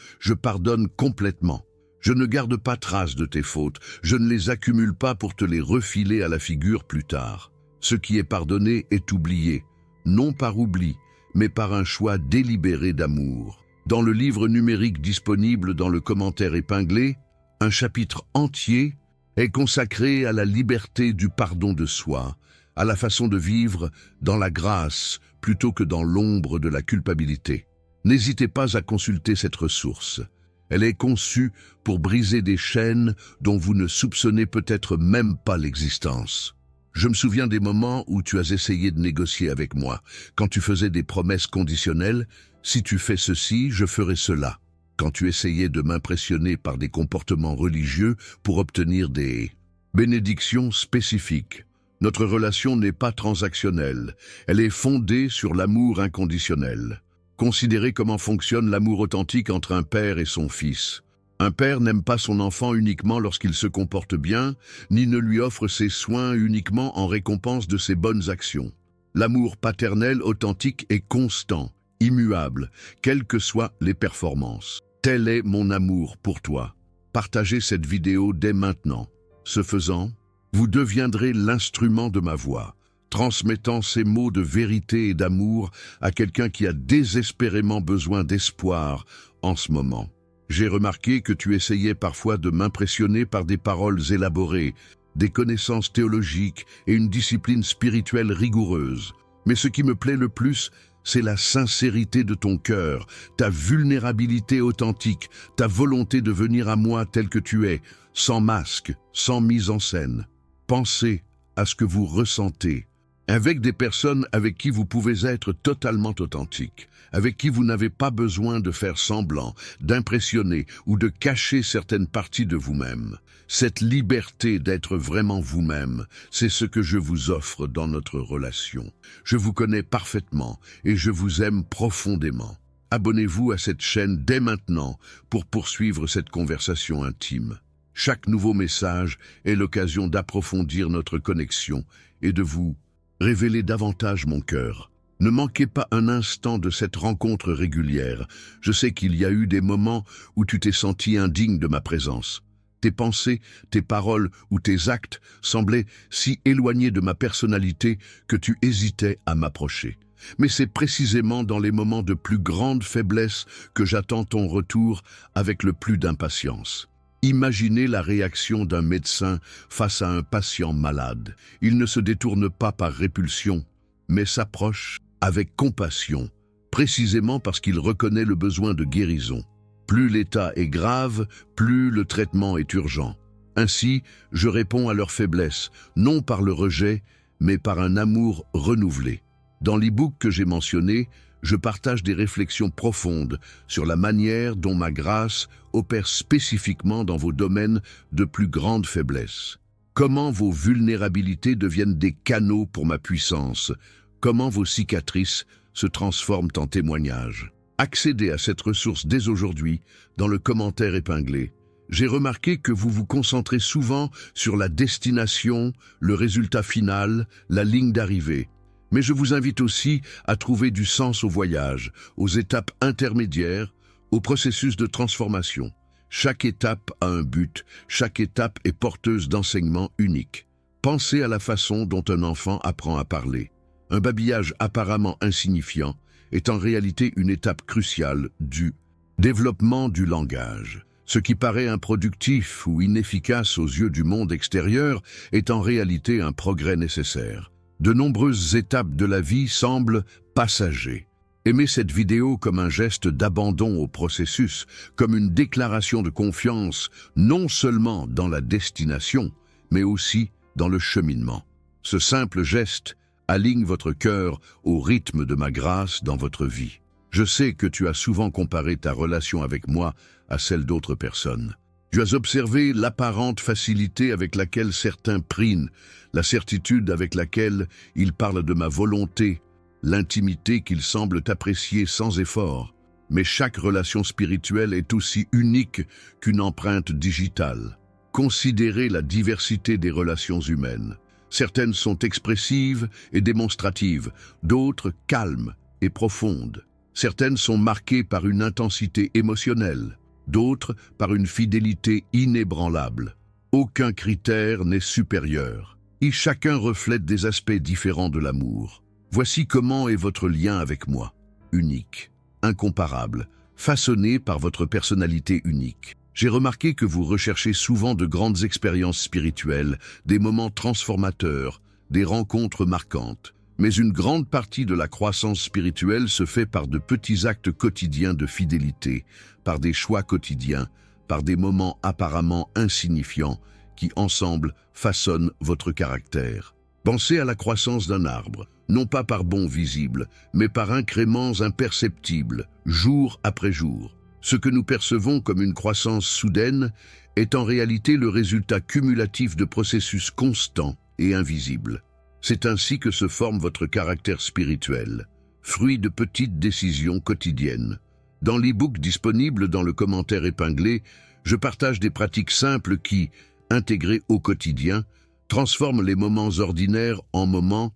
complètement. Je ne garde pas trace de tes fautes, je ne les accumule pas pour te les refiler à la figure plus tard. Ce qui est pardonné est oublié, non par oubli, mais par un choix délibéré d'amour. Dans le livre numérique disponible dans le commentaire épinglé, un chapitre entier est consacré à la liberté du pardon de soi, à la façon de vivre dans la grâce plutôt que dans l'ombre de la culpabilité. N'hésitez pas à consulter cette ressource. Elle est conçue pour briser des chaînes dont vous ne soupçonnez peut-être même pas l'existence. Je me souviens des moments où tu as essayé de négocier avec moi, quand tu faisais des promesses conditionnelles, « si tu fais ceci, je ferai cela ». Quand tu essayais de m'impressionner par des comportements religieux pour obtenir des bénédictions spécifiques. Notre relation n'est pas transactionnelle, elle est fondée sur l'amour inconditionnel. Considérez comment fonctionne l'amour authentique entre un père et son fils. Un père n'aime pas son enfant uniquement lorsqu'il se comporte bien, ni ne lui offre ses soins uniquement en récompense de ses bonnes actions. L'amour paternel authentique est constant, immuable, quelles que soient les performances. Tel est mon amour pour toi. Partagez cette vidéo dès maintenant. Ce faisant, Vous deviendrez l'instrument de ma voix, transmettant ces mots de vérité et d'amour à quelqu'un qui a désespérément besoin d'espoir en ce moment. J'ai remarqué que tu essayais parfois de m'impressionner par des paroles élaborées, des connaissances théologiques et une discipline spirituelle rigoureuse. Mais ce qui me plaît le plus, c'est la sincérité de ton cœur, ta vulnérabilité authentique, ta volonté de venir à moi tel que tu es, sans masque, sans mise en scène. Pensez à ce que vous ressentez, avec des personnes avec qui vous pouvez être totalement authentique, avec qui vous n'avez pas besoin de faire semblant, d'impressionner ou de cacher certaines parties de vous-même. Cette liberté d'être vraiment vous-même, c'est ce que je vous offre dans notre relation. Je vous connais parfaitement et je vous aime profondément. Abonnez-vous à cette chaîne dès maintenant pour poursuivre cette conversation intime. Chaque nouveau message est l'occasion d'approfondir notre connexion et de vous révéler davantage mon cœur. Ne manquez pas un instant de cette rencontre régulière. Je sais qu'il y a eu des moments où tu t'es senti indigne de ma présence. Tes pensées, tes paroles ou tes actes semblaient si éloignés de ma personnalité que tu hésitais à m'approcher. Mais c'est précisément dans les moments de plus grande faiblesse que j'attends ton retour avec le plus d'impatience. Imaginez la réaction d'un médecin face à un patient malade. Il ne se détourne pas par répulsion, mais s'approche avec compassion, précisément parce qu'il reconnaît le besoin de guérison. Plus l'état est grave, plus le traitement est urgent. Ainsi, je réponds à leur faiblesse, non par le rejet, mais par un amour renouvelé. Dans l'e-book que j'ai mentionné, je partage des réflexions profondes sur la manière dont ma grâce opère spécifiquement dans vos domaines de plus grande faiblesse. Comment vos vulnérabilités deviennent des canaux pour ma puissance. Comment vos cicatrices se transforment en témoignages. Accédez à cette ressource dès aujourd'hui dans le commentaire épinglé. J'ai remarqué que vous vous concentrez souvent sur la destination, le résultat final, la ligne d'arrivée. Mais je vous invite aussi à trouver du sens au voyage, aux étapes intermédiaires, au processus de transformation. Chaque étape a un but, chaque étape est porteuse d'enseignements uniques. Pensez à la façon dont un enfant apprend à parler. Un babillage apparemment insignifiant est en réalité une étape cruciale du développement du langage. Ce qui paraît improductif ou inefficace aux yeux du monde extérieur est en réalité un progrès nécessaire. De nombreuses étapes de la vie semblent passagères. Aimez cette vidéo comme un geste d'abandon au processus, comme une déclaration de confiance, non seulement dans la destination, mais aussi dans le cheminement. Ce simple geste aligne votre cœur au rythme de ma grâce dans votre vie. Je sais que tu as souvent comparé ta relation avec moi à celle d'autres personnes. Tu as observé l'apparente facilité avec laquelle certains prient, la certitude avec laquelle ils parlent de ma volonté, l'intimité qu'ils semblent apprécier sans effort. Mais chaque relation spirituelle est aussi unique qu'une empreinte digitale. Considérez la diversité des relations humaines. Certaines sont expressives et démonstratives, d'autres calmes et profondes. Certaines sont marquées par une intensité émotionnelle, d'autres par une fidélité inébranlable. Aucun critère n'est supérieur, et chacun reflète des aspects différents de l'amour. Voici comment est votre lien avec moi, unique, incomparable, façonné par votre personnalité unique. J'ai remarqué que vous recherchez souvent de grandes expériences spirituelles, des moments transformateurs, des rencontres marquantes. Mais une grande partie de la croissance spirituelle se fait par de petits actes quotidiens de fidélité, par des choix quotidiens, par des moments apparemment insignifiants qui, ensemble, façonnent votre caractère. Pensez à la croissance d'un arbre, non pas par bonds visibles, mais par incréments imperceptibles, jour après jour. Ce que nous percevons comme une croissance soudaine est en réalité le résultat cumulatif de processus constants et invisibles. C'est ainsi que se forme votre caractère spirituel, fruit de petites décisions quotidiennes. Dans l'e-book disponible dans le commentaire épinglé, je partage des pratiques simples qui, intégrées au quotidien, transforment les moments ordinaires en moments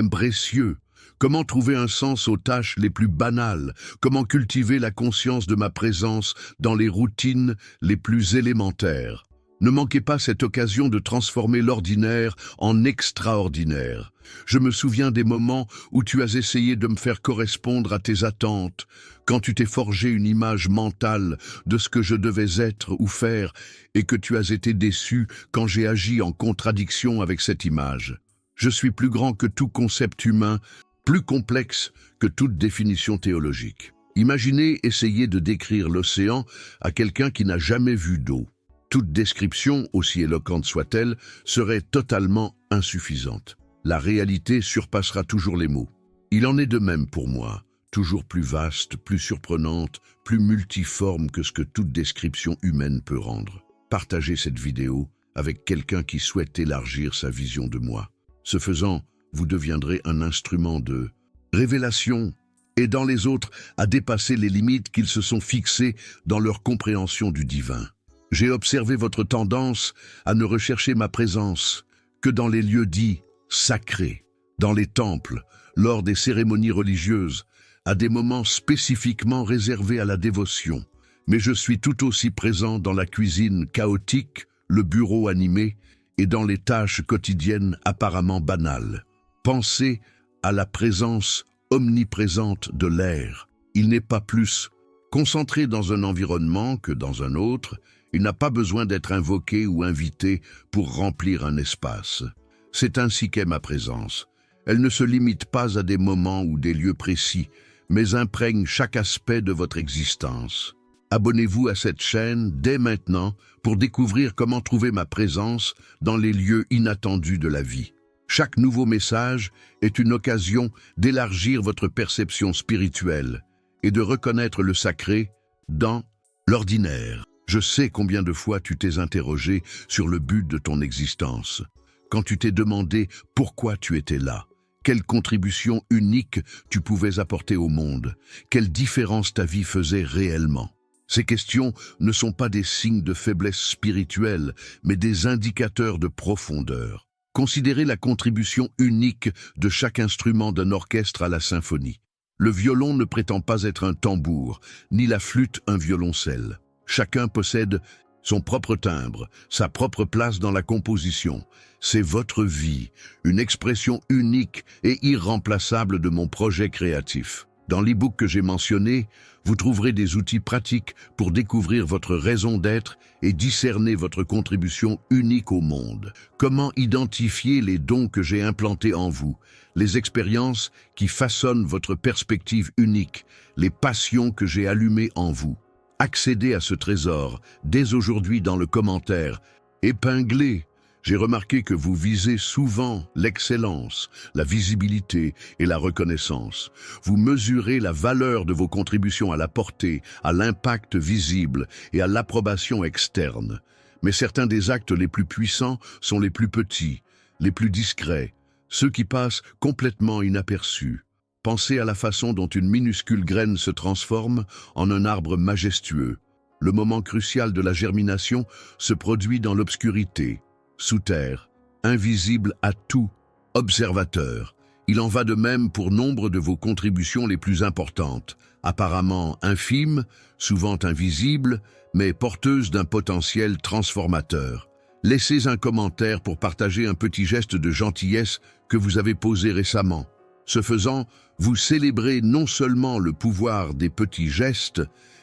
précieux. Comment trouver un sens aux tâches les plus banales? Comment cultiver la conscience de ma présence dans les routines les plus élémentaires? Ne manquez pas cette occasion de transformer l'ordinaire en extraordinaire. Je me souviens des moments où tu as essayé de me faire correspondre à tes attentes, quand tu t'es forgé une image mentale de ce que je devais être ou faire, et que tu as été déçu quand j'ai agi en contradiction avec cette image. Je suis plus grand que tout concept humain, plus complexe que toute définition théologique. Imaginez essayer de décrire l'océan à quelqu'un qui n'a jamais vu d'eau. Toute description, aussi éloquente soit-elle, serait totalement insuffisante. La réalité surpassera toujours les mots. Il en est de même pour moi, toujours plus vaste, plus surprenante, plus multiforme que ce que toute description humaine peut rendre. Partagez cette vidéo avec quelqu'un qui souhaite élargir sa vision de moi. Ce faisant, vous deviendrez un instrument de révélation, aidant les autres à dépasser les limites qu'ils se sont fixées dans leur compréhension du divin. J'ai observé votre tendance à ne rechercher ma présence que dans les lieux dits sacrés, dans les temples, lors des cérémonies religieuses, à des moments spécifiquement réservés à la dévotion. Mais je suis tout aussi présent dans la cuisine chaotique, le bureau animé et dans les tâches quotidiennes apparemment banales. Pensez à la présence omniprésente de l'air. Il n'est pas plus concentré dans un environnement que dans un autre. Il n'a pas besoin d'être invoqué ou invité pour remplir un espace. C'est ainsi qu'est ma présence. Elle ne se limite pas à des moments ou des lieux précis, mais imprègne chaque aspect de votre existence. Abonnez-vous à cette chaîne dès maintenant pour découvrir comment trouver ma présence dans les lieux inattendus de la vie. Chaque nouveau message est une occasion d'élargir votre perception spirituelle et de reconnaître le sacré dans l'ordinaire. Je sais combien de fois tu t'es interrogé sur le but de ton existence, quand tu t'es demandé pourquoi tu étais là, quelle contribution unique tu pouvais apporter au monde, quelle différence ta vie faisait réellement. Ces questions ne sont pas des signes de faiblesse spirituelle, mais des indicateurs de profondeur. Considérez la contribution unique de chaque instrument d'un orchestre à la symphonie. Le violon ne prétend pas être un tambour, ni la flûte un violoncelle. Chacun possède son propre timbre, sa propre place dans la composition. C'est votre vie, une expression unique et irremplaçable de mon projet créatif. Dans l'e-book que j'ai mentionné, vous trouverez des outils pratiques pour découvrir votre raison d'être et discerner votre contribution unique au monde. Comment identifier les dons que j'ai implantés en vous, les expériences qui façonnent votre perspective unique, les passions que j'ai allumées en vous. Accédez à ce trésor dès aujourd'hui dans le commentaire. Épinglez. J'ai remarqué que vous visez souvent l'excellence, la visibilité et la reconnaissance. Vous mesurez la valeur de vos contributions à la portée, à l'impact visible et à l'approbation externe. Mais certains des actes les plus puissants sont les plus petits, les plus discrets, ceux qui passent complètement inaperçus. Pensez à la façon dont une minuscule graine se transforme en un arbre majestueux. Le moment crucial de la germination se produit dans l'obscurité, sous terre, invisible à tout observateur. Il en va de même pour nombre de vos contributions les plus importantes, apparemment infimes, souvent invisibles, mais porteuses d'un potentiel transformateur. Laissez un commentaire pour partager un petit geste de gentillesse que vous avez posé récemment. Ce faisant, vous célébrez non seulement le pouvoir des petits gestes,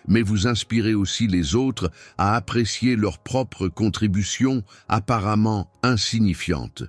mais vous inspirez aussi les autres à apprécier leurs propres contributions apparemment insignifiantes.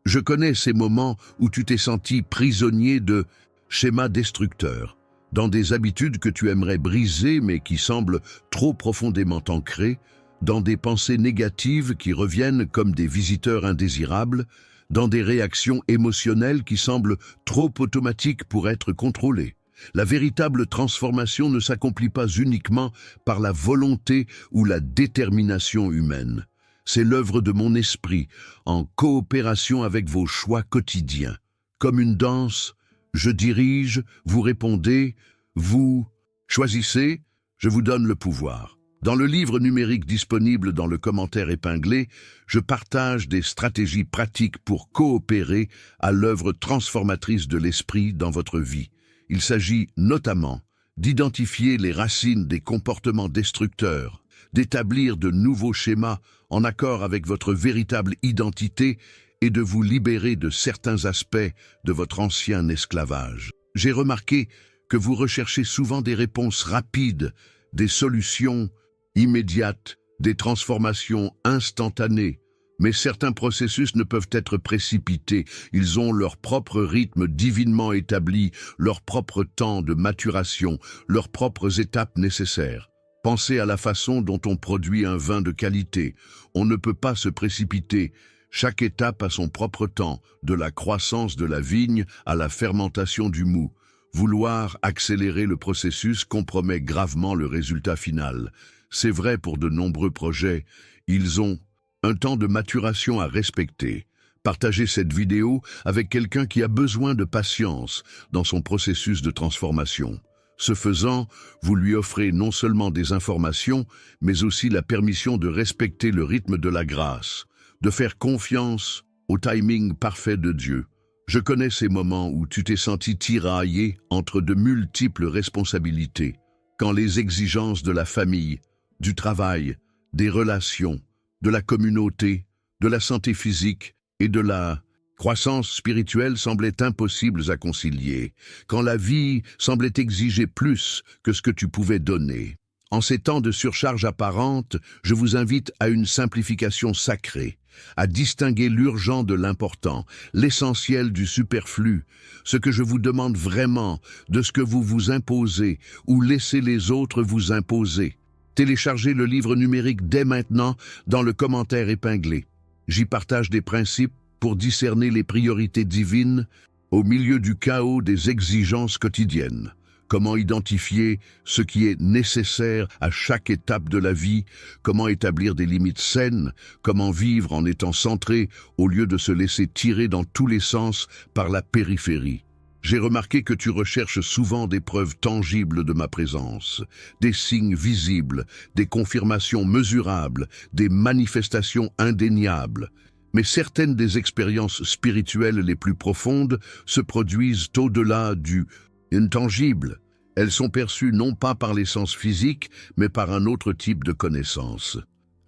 Je connais ces moments où tu t'es senti prisonnier de schémas destructeurs, dans des habitudes que tu aimerais briser mais qui semblent trop profondément ancrées, dans des pensées négatives qui reviennent comme des visiteurs indésirables, dans des réactions émotionnelles qui semblent trop automatiques pour être contrôlées. La véritable transformation ne s'accomplit pas uniquement par la volonté ou la détermination humaine. C'est l'œuvre de mon esprit, en coopération avec vos choix quotidiens. Comme une danse, je dirige, vous répondez, vous choisissez, je vous donne le pouvoir. Dans le livre numérique disponible dans le commentaire épinglé, je partage des stratégies pratiques pour coopérer à l'œuvre transformatrice de l'esprit dans votre vie. Il s'agit notamment d'identifier les racines des comportements destructeurs, d'établir de nouveaux schémas en accord avec votre véritable identité et de vous libérer de certains aspects de votre ancien esclavage. J'ai remarqué que vous recherchez souvent des réponses rapides, des solutions immédiates, des transformations instantanées. Mais certains processus ne peuvent être précipités. Ils ont leur propre rythme divinement établi, leur propre temps de maturation, leurs propres étapes nécessaires. Pensez à la façon dont on produit un vin de qualité. On ne peut pas se précipiter. Chaque étape a son propre temps, de la croissance de la vigne à la fermentation du mou. Vouloir accélérer le processus compromet gravement le résultat final. C'est vrai pour de nombreux projets. Ils ont un temps de maturation à respecter. Partagez cette vidéo avec quelqu'un qui a besoin de patience dans son processus de transformation. Ce faisant, vous lui offrez non seulement des informations, mais aussi la permission de respecter le rythme de la grâce, de faire confiance au timing parfait de Dieu. Je connais ces moments où tu t'es senti tiraillé entre de multiples responsabilités, quand les exigences de la famille, du travail, des relations, de la communauté, de la santé physique et de la croissance spirituelle semblaient impossibles à concilier, quand la vie semblait exiger plus que ce que tu pouvais donner. En ces temps de surcharge apparente, je vous invite à une simplification sacrée, à distinguer l'urgent de l'important, l'essentiel du superflu, ce que je vous demande vraiment de ce que vous vous imposez ou laissez les autres vous imposer. Téléchargez le livre numérique dès maintenant dans le commentaire épinglé. J'y partage des principes pour discerner les priorités divines au milieu du chaos des exigences quotidiennes. Comment identifier ce qui est nécessaire à chaque étape de la vie, comment établir des limites saines, comment vivre en étant centré au lieu de se laisser tirer dans tous les sens par la périphérie. J'ai remarqué que tu recherches souvent des preuves tangibles de ma présence, des signes visibles, des confirmations mesurables, des manifestations indéniables. Mais certaines des expériences spirituelles les plus profondes se produisent au-delà du intangible. Elles sont perçues non pas par les sens physiques, mais par un autre type de connaissance.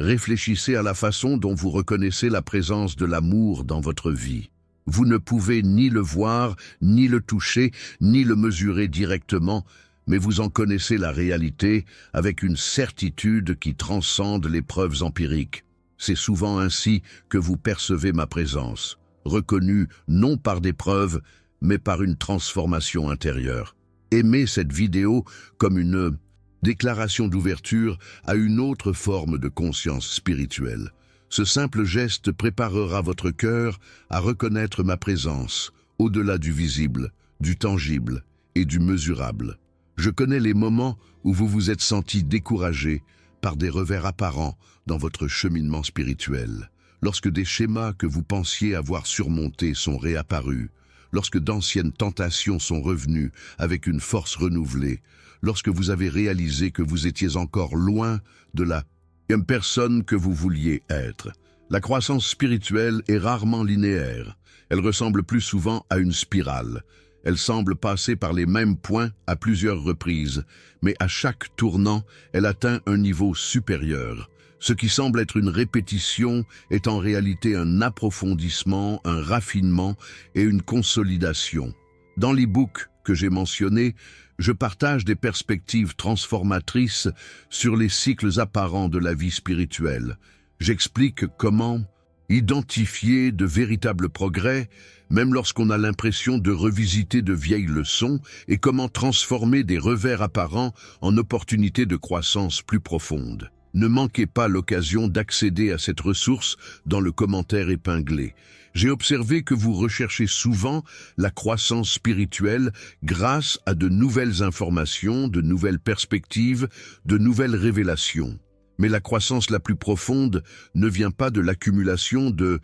Réfléchissez à la façon dont vous reconnaissez la présence de l'amour dans votre vie. Vous ne pouvez ni le voir, ni le toucher, ni le mesurer directement, mais vous en connaissez la réalité avec une certitude qui transcende les preuves empiriques. C'est souvent ainsi que vous percevez ma présence, reconnue non par des preuves, mais par une transformation intérieure. Aimez cette vidéo comme une déclaration d'ouverture à une autre forme de conscience spirituelle. Ce simple geste préparera votre cœur à reconnaître ma présence, au-delà du visible, du tangible et du mesurable. Je connais les moments où vous vous êtes senti découragé par des revers apparents dans votre cheminement spirituel, lorsque des schémas que vous pensiez avoir surmontés sont réapparus, lorsque d'anciennes tentations sont revenues avec une force renouvelée, lorsque vous avez réalisé que vous étiez encore loin de la personne que vous vouliez être. La croissance spirituelle est rarement linéaire. Elle ressemble plus souvent à une spirale. Elle semble passer par les mêmes points à plusieurs reprises, mais à chaque tournant, elle atteint un niveau supérieur. Ce qui semble être une répétition est en réalité un approfondissement, un raffinement et une consolidation. Dans l'e-book que j'ai mentionné, je partage des perspectives transformatrices sur les cycles apparents de la vie spirituelle. J'explique comment identifier de véritables progrès, même lorsqu'on a l'impression de revisiter de vieilles leçons, et comment transformer des revers apparents en opportunités de croissance plus profonde. Ne manquez pas l'occasion d'accéder à cette ressource dans le commentaire épinglé. J'ai observé que vous recherchez souvent la croissance spirituelle grâce à de nouvelles informations, de nouvelles perspectives, de nouvelles révélations. Mais la croissance la plus profonde ne vient pas de l'accumulation de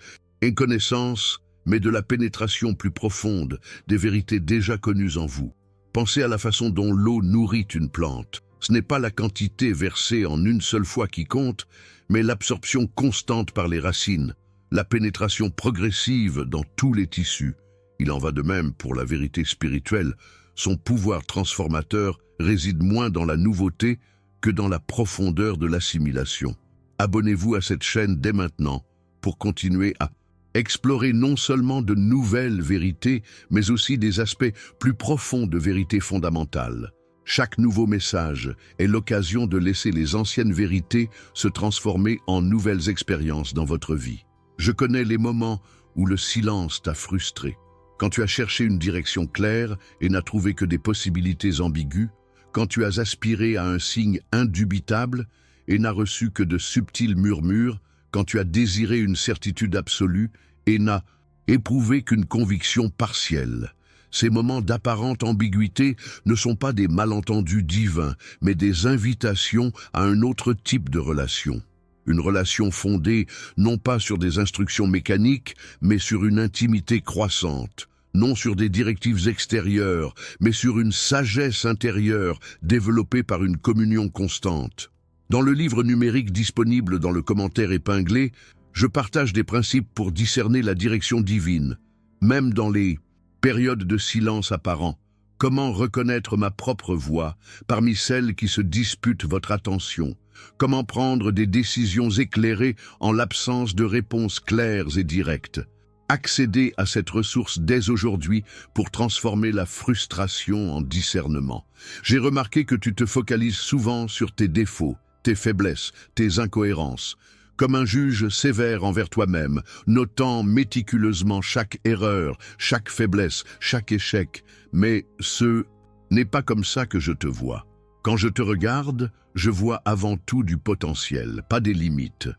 connaissances, mais de la pénétration plus profonde des vérités déjà connues en vous. Pensez à la façon dont l'eau nourrit une plante. Ce n'est pas la quantité versée en une seule fois qui compte, mais l'absorption constante par les racines, la pénétration progressive dans tous les tissus. Il en va de même pour la vérité spirituelle. Son pouvoir transformateur réside moins dans la nouveauté que dans la profondeur de l'assimilation. Abonnez-vous à cette chaîne dès maintenant pour continuer à explorer non seulement de nouvelles vérités, mais aussi des aspects plus profonds de vérités fondamentales. Chaque nouveau message est l'occasion de laisser les anciennes vérités se transformer en nouvelles expériences dans votre vie. Je connais les moments où le silence t'a frustré, quand tu as cherché une direction claire et n'as trouvé que des possibilités ambiguës, quand tu as aspiré à un signe indubitable et n'as reçu que de subtils murmures, quand tu as désiré une certitude absolue et n'as éprouvé qu'une conviction partielle. Ces moments d'apparente ambiguïté ne sont pas des malentendus divins, mais des invitations à un autre type de relation. Une relation fondée non pas sur des instructions mécaniques, mais sur une intimité croissante, non sur des directives extérieures, mais sur une sagesse intérieure développée par une communion constante. Dans le livre numérique disponible dans le commentaire épinglé, je partage des principes pour discerner la direction divine, même dans les périodes de silence apparent. Comment reconnaître ma propre voix parmi celles qui se disputent votre attention? Comment prendre des décisions éclairées en l'absence de réponses claires et directes? Accédez à cette ressource dès aujourd'hui pour transformer la frustration en discernement. J'ai remarqué que tu te focalises souvent sur tes défauts, tes faiblesses, tes incohérences. Comme un juge sévère envers toi-même, notant méticuleusement chaque erreur, chaque faiblesse, chaque échec. Mais ce n'est pas comme ça que je te vois. Quand je te regarde, je vois avant tout du potentiel, pas des limites.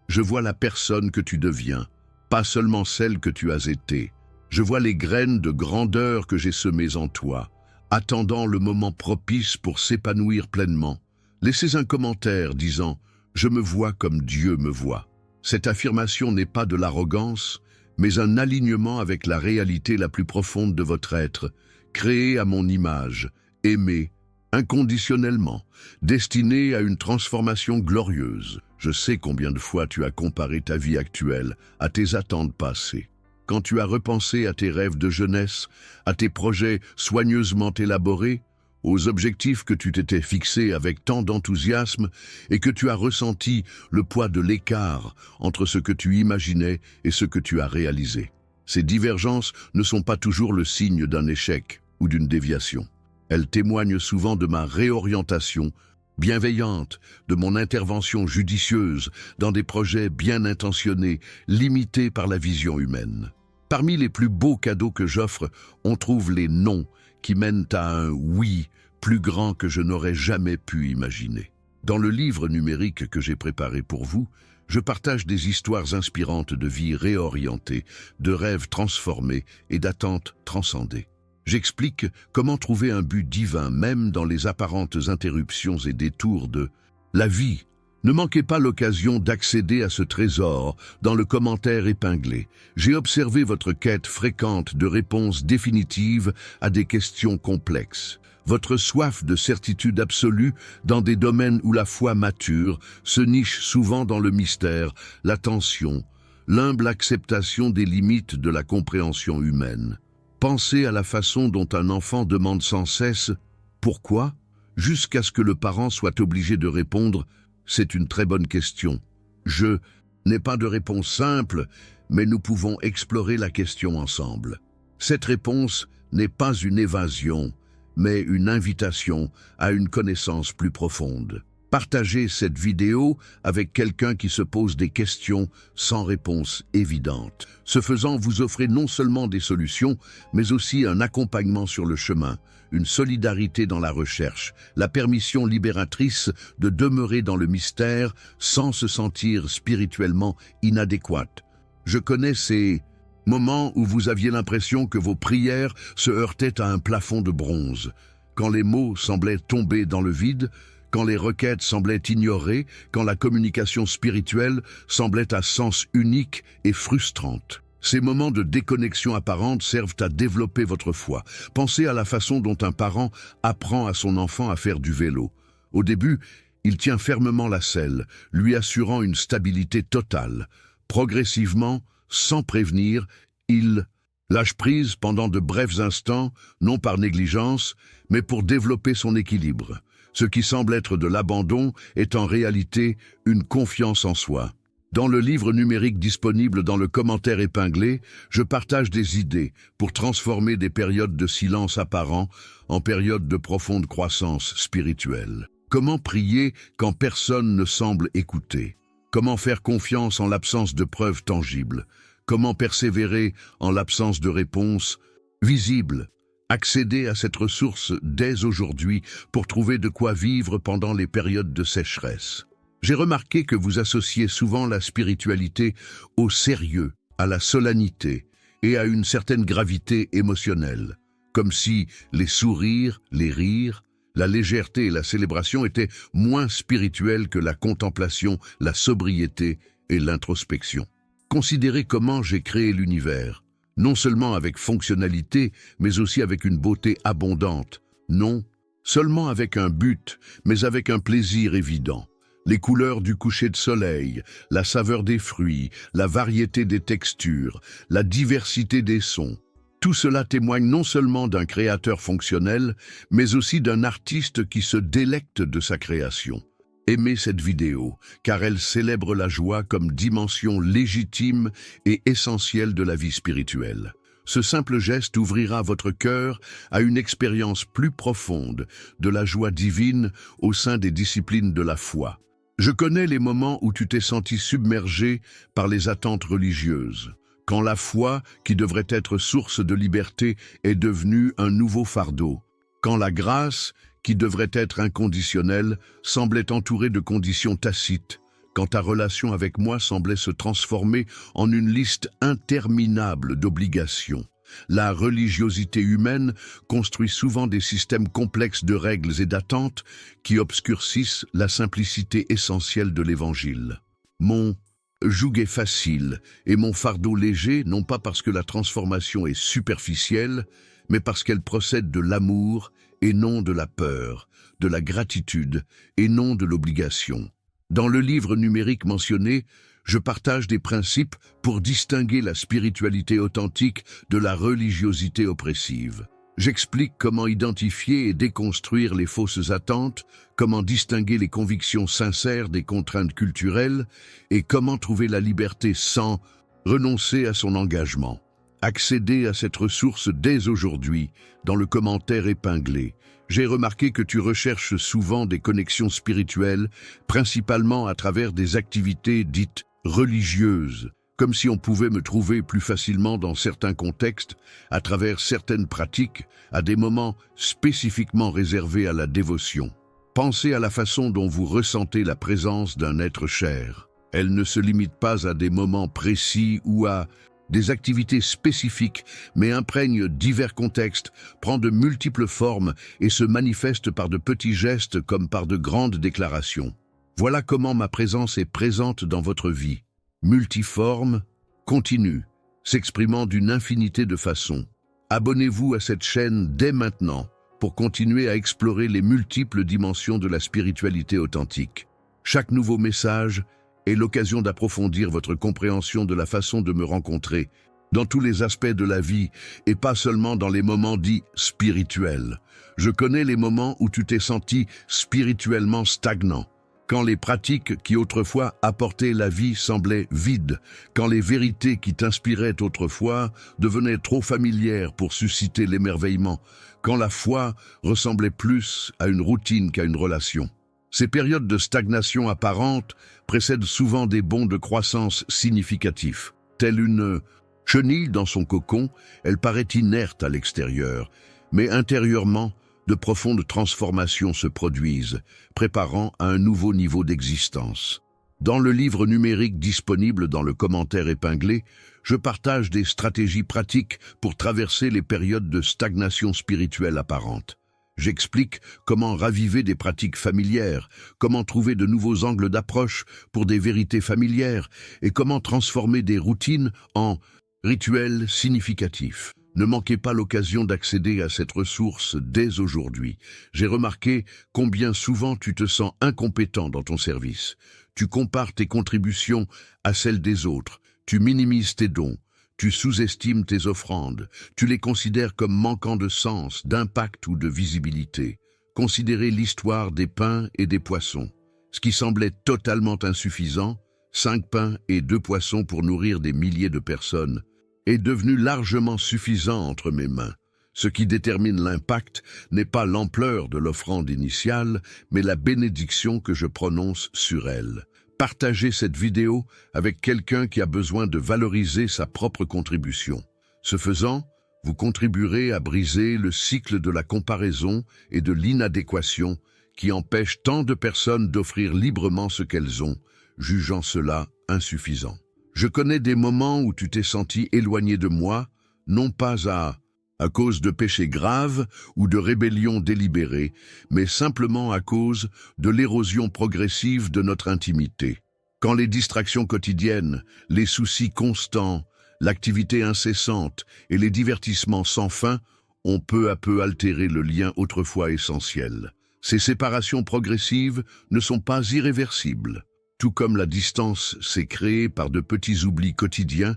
Je vois la personne que tu deviens, pas seulement celle que tu as été. Je vois les graines de grandeur que j'ai semées en toi, attendant le moment propice pour s'épanouir pleinement. Laissez un commentaire disant « Je me vois comme Dieu me voit ». Cette affirmation n'est pas de l'arrogance, mais un alignement avec la réalité la plus profonde de votre être, créé à mon image, aimé, inconditionnellement, destiné à une transformation glorieuse. Je sais combien de fois tu as comparé ta vie actuelle à tes attentes passées. Quand tu as repensé à tes rêves de jeunesse, à tes projets soigneusement élaborés, aux objectifs que tu t'étais fixés avec tant d'enthousiasme et que tu as ressenti le poids de l'écart entre ce que tu imaginais et ce que tu as réalisé. Ces divergences ne sont pas toujours le signe d'un échec ou d'une déviation. Elles témoignent souvent de ma réorientation bienveillante, de mon intervention judicieuse dans des projets bien intentionnés, limités par la vision humaine. Parmi les plus beaux cadeaux que j'offre, on trouve les non qui mènent à un oui plus grand que je n'aurais jamais pu imaginer. Dans le livre numérique que j'ai préparé pour vous, je partage des histoires inspirantes de vie réorientée, de rêves transformés et d'attentes transcendées. J'explique comment trouver un but divin même dans les apparentes interruptions et détours de la vie. Ne manquez pas l'occasion d'accéder à ce trésor dans le commentaire épinglé. J'ai observé votre quête fréquente de réponses définitives à des questions complexes. Votre soif de certitude absolue dans des domaines où la foi mature se niche souvent dans le mystère, la tension, l'humble acceptation des limites de la compréhension humaine. Pensez à la façon dont un enfant demande sans cesse « Pourquoi ?», jusqu'à ce que le parent soit obligé de répondre « C'est une très bonne question. Je n'ai pas de réponse simple, mais nous pouvons explorer la question ensemble. » Cette réponse n'est pas une évasion, mais une invitation à une connaissance plus profonde. Partagez cette vidéo avec quelqu'un qui se pose des questions sans réponse évidente. Ce faisant, vous offrez non seulement des solutions, mais aussi un accompagnement sur le chemin, une solidarité dans la recherche, la permission libératrice de demeurer dans le mystère sans se sentir spirituellement inadéquate. Je connais ces moments où vous aviez l'impression que vos prières se heurtaient à un plafond de bronze, quand les mots semblaient tomber dans le vide, quand les requêtes semblaient ignorées, quand la communication spirituelle semblait à sens unique et frustrante. Ces moments de déconnexion apparente servent à développer votre foi. Pensez à la façon dont un parent apprend à son enfant à faire du vélo. Au début, il tient fermement la selle, lui assurant une stabilité totale. Progressivement, sans prévenir, il lâche prise pendant de brefs instants, non par négligence, mais pour développer son équilibre. Ce qui semble être de l'abandon est en réalité une confiance en soi. Dans le livre numérique disponible dans le commentaire épinglé, je partage des idées pour transformer des périodes de silence apparent en périodes de profonde croissance spirituelle. Comment prier quand personne ne semble écouter? Comment faire confiance en l'absence de preuves tangibles? Comment persévérer en l'absence de réponses visibles? Accéder à cette ressource dès aujourd'hui pour trouver de quoi vivre pendant les périodes de sécheresse. J'ai remarqué que vous associez souvent la spiritualité au sérieux, à la solennité et à une certaine gravité émotionnelle, comme si les sourires, les rires, la légèreté et la célébration étaient moins spirituelles que la contemplation, la sobriété et l'introspection. Considérez comment j'ai créé l'univers, non seulement avec fonctionnalité, mais aussi avec une beauté abondante, non seulement avec un but, mais avec un plaisir évident. Les couleurs du coucher de soleil, la saveur des fruits, la variété des textures, la diversité des sons. Tout cela témoigne non seulement d'un créateur fonctionnel, mais aussi d'un artiste qui se délecte de sa création. Aimez cette vidéo, car elle célèbre la joie comme dimension légitime et essentielle de la vie spirituelle. Ce simple geste ouvrira votre cœur à une expérience plus profonde de la joie divine au sein des disciplines de la foi. Je connais les moments où tu t'es senti submergé par les attentes religieuses, quand la foi, qui devrait être source de liberté, est devenue un nouveau fardeau, quand la grâce, qui devrait être inconditionnelle, semblait entourée de conditions tacites, quand ta relation avec moi semblait se transformer en une liste interminable d'obligations. La religiosité humaine construit souvent des systèmes complexes de règles et d'attentes qui obscurcissent la simplicité essentielle de l'Évangile. Mon joug est facile et mon fardeau léger, non pas parce que la transformation est superficielle, mais parce qu'elle procède de l'amour et non de la peur, de la gratitude et non de l'obligation. Dans le livre numérique mentionné, je partage des principes pour distinguer la spiritualité authentique de la religiosité oppressive. J'explique comment identifier et déconstruire les fausses attentes, comment distinguer les convictions sincères des contraintes culturelles et comment trouver la liberté sans renoncer à son engagement. Accédez à cette ressource dès aujourd'hui dans le commentaire épinglé. J'ai remarqué que tu recherches souvent des connexions spirituelles, principalement à travers des activités dites religieuses, comme si on pouvait me trouver plus facilement dans certains contextes, à travers certaines pratiques, à des moments spécifiquement réservés à la dévotion. Pensez à la façon dont vous ressentez la présence d'un être cher. Elle ne se limite pas à des moments précis ou à des activités spécifiques, mais imprègne divers contextes, prend de multiples formes et se manifeste par de petits gestes comme par de grandes déclarations. Voilà comment ma présence est présente dans votre vie. Multiforme, continue, s'exprimant d'une infinité de façons. Abonnez-vous à cette chaîne dès maintenant pour continuer à explorer les multiples dimensions de la spiritualité authentique. Chaque nouveau message est l'occasion d'approfondir votre compréhension de la façon de me rencontrer dans tous les aspects de la vie et pas seulement dans les moments dits spirituels. Je connais les moments où tu t'es senti spirituellement stagnant, quand les pratiques qui autrefois apportaient la vie semblaient vides, quand les vérités qui t'inspiraient autrefois devenaient trop familières pour susciter l'émerveillement, quand la foi ressemblait plus à une routine qu'à une relation. Ces périodes de stagnation apparente précèdent souvent des bonds de croissance significatifs. Telle une chenille dans son cocon, elle paraît inerte à l'extérieur, mais intérieurement, de profondes transformations se produisent, préparant à un nouveau niveau d'existence. Dans le livre numérique disponible dans le commentaire épinglé, je partage des stratégies pratiques pour traverser les périodes de stagnation spirituelle apparente. J'explique comment raviver des pratiques familières, comment trouver de nouveaux angles d'approche pour des vérités familières et comment transformer des routines en rituels significatifs. Ne manquez pas l'occasion d'accéder à cette ressource dès aujourd'hui. J'ai remarqué combien souvent tu te sens incompétent dans ton service. Tu compares tes contributions à celles des autres, tu minimises tes dons, Tu sous-estimes tes offrandes, tu les considères comme manquant de sens, d'impact ou de visibilité. Considérez l'histoire des pains et des poissons. Ce qui semblait totalement insuffisant, 5 pains et 2 poissons pour nourrir des milliers de personnes, est devenu largement suffisant entre mes mains. Ce qui détermine l'impact n'est pas l'ampleur de l'offrande initiale, mais la bénédiction que je prononce sur elle. Partagez cette vidéo avec quelqu'un qui a besoin de valoriser sa propre contribution. Ce faisant, vous contribuerez à briser le cycle de la comparaison et de l'inadéquation qui empêche tant de personnes d'offrir librement ce qu'elles ont, jugeant cela insuffisant. Je connais des moments où tu t'es senti éloigné de moi, non pas à cause de péchés graves ou de rébellions délibérées, mais simplement à cause de l'érosion progressive de notre intimité. Quand les distractions quotidiennes, les soucis constants, l'activité incessante et les divertissements sans fin ont peu à peu altéré le lien autrefois essentiel. Ces séparations progressives ne sont pas irréversibles. Tout comme la distance s'est créée par de petits oublis quotidiens,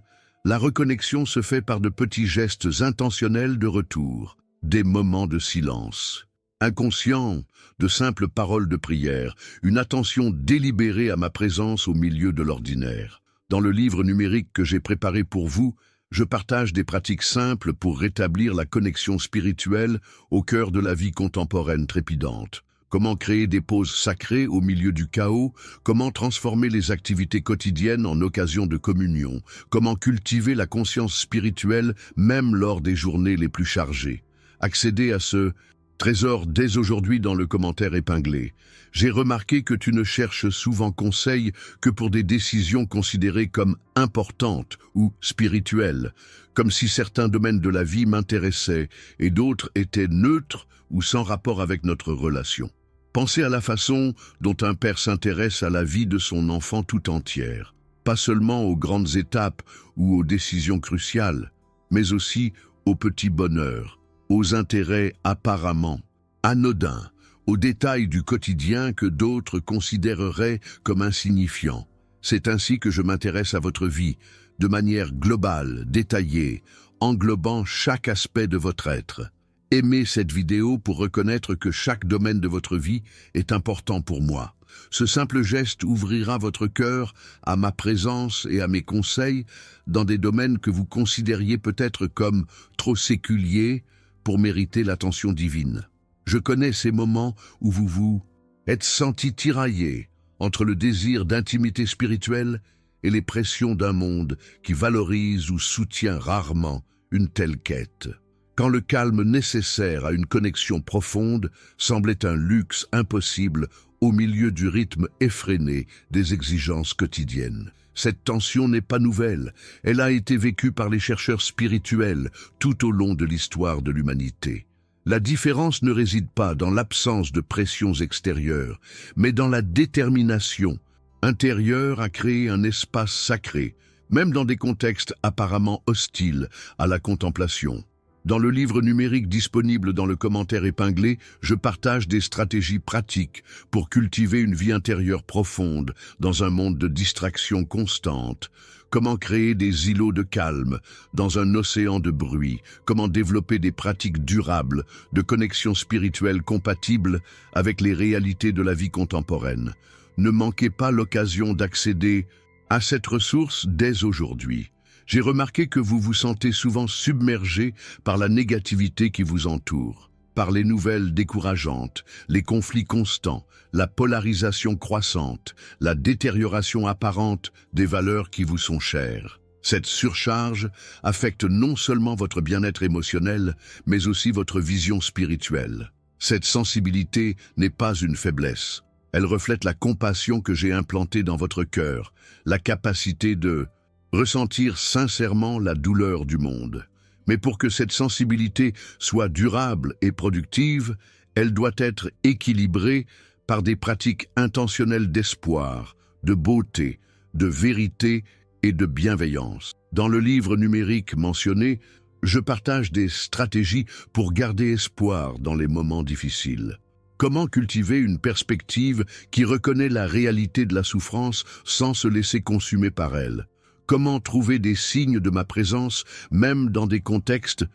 la reconnexion se fait par de petits gestes intentionnels de retour, des moments de silence. Inconscients, de simples paroles de prière, une attention délibérée à ma présence au milieu de l'ordinaire. Dans le livre numérique que j'ai préparé pour vous, je partage des pratiques simples pour rétablir la connexion spirituelle au cœur de la vie contemporaine trépidante. Comment créer des pauses sacrées au milieu du chaos, comment transformer les activités quotidiennes en occasion de communion, comment cultiver la conscience spirituelle même lors des journées les plus chargées. Accédez à ce trésor dès aujourd'hui dans le commentaire épinglé. J'ai remarqué que tu ne cherches souvent conseil que pour des décisions considérées comme importantes ou spirituelles, comme si certains domaines de la vie m'intéressaient et d'autres étaient neutres ou sans rapport avec notre relation. Pensez à la façon dont un père s'intéresse à la vie de son enfant tout entière, pas seulement aux grandes étapes ou aux décisions cruciales, mais aussi aux petits bonheurs, aux intérêts apparemment anodins, aux détails du quotidien que d'autres considéreraient comme insignifiants. C'est ainsi que je m'intéresse à votre vie, de manière globale, détaillée, englobant chaque aspect de votre être. Aimez cette vidéo pour reconnaître que chaque domaine de votre vie est important pour moi. Ce simple geste ouvrira votre cœur à ma présence et à mes conseils dans des domaines que vous considériez peut-être comme trop séculiers pour mériter l'attention divine. Je connais ces moments où vous vous êtes senti tiraillé entre le désir d'intimité spirituelle et les pressions d'un monde qui valorise ou soutient rarement une telle quête. Quand le calme nécessaire à une connexion profonde semblait un luxe impossible au milieu du rythme effréné des exigences quotidiennes. Cette tension n'est pas nouvelle, elle a été vécue par les chercheurs spirituels tout au long de l'histoire de l'humanité. La différence ne réside pas dans l'absence de pressions extérieures, mais dans la détermination intérieure à créer un espace sacré, même dans des contextes apparemment hostiles à la contemplation. Dans le livre numérique disponible dans le commentaire épinglé, je partage des stratégies pratiques pour cultiver une vie intérieure profonde dans un monde de distractions constantes. Comment créer des îlots de calme dans un océan de bruit. Comment développer des pratiques durables de connexion spirituelle compatibles avec les réalités de la vie contemporaine. Ne manquez pas l'occasion d'accéder à cette ressource dès aujourd'hui. J'ai remarqué que vous vous sentez souvent submergé par la négativité qui vous entoure, par les nouvelles décourageantes, les conflits constants, la polarisation croissante, la détérioration apparente des valeurs qui vous sont chères. Cette surcharge affecte non seulement votre bien-être émotionnel, mais aussi votre vision spirituelle. Cette sensibilité n'est pas une faiblesse. Elle reflète la compassion que j'ai implantée dans votre cœur, la capacité de ressentir sincèrement la douleur du monde. Mais pour que cette sensibilité soit durable et productive, elle doit être équilibrée par des pratiques intentionnelles d'espoir, de beauté, de vérité et de bienveillance. Dans le livre numérique mentionné, je partage des stratégies pour garder espoir dans les moments difficiles. Comment cultiver une perspective qui reconnaît la réalité de la souffrance sans se laisser consumer par elle? Comment trouver des signes de ma présence, même dans des contextes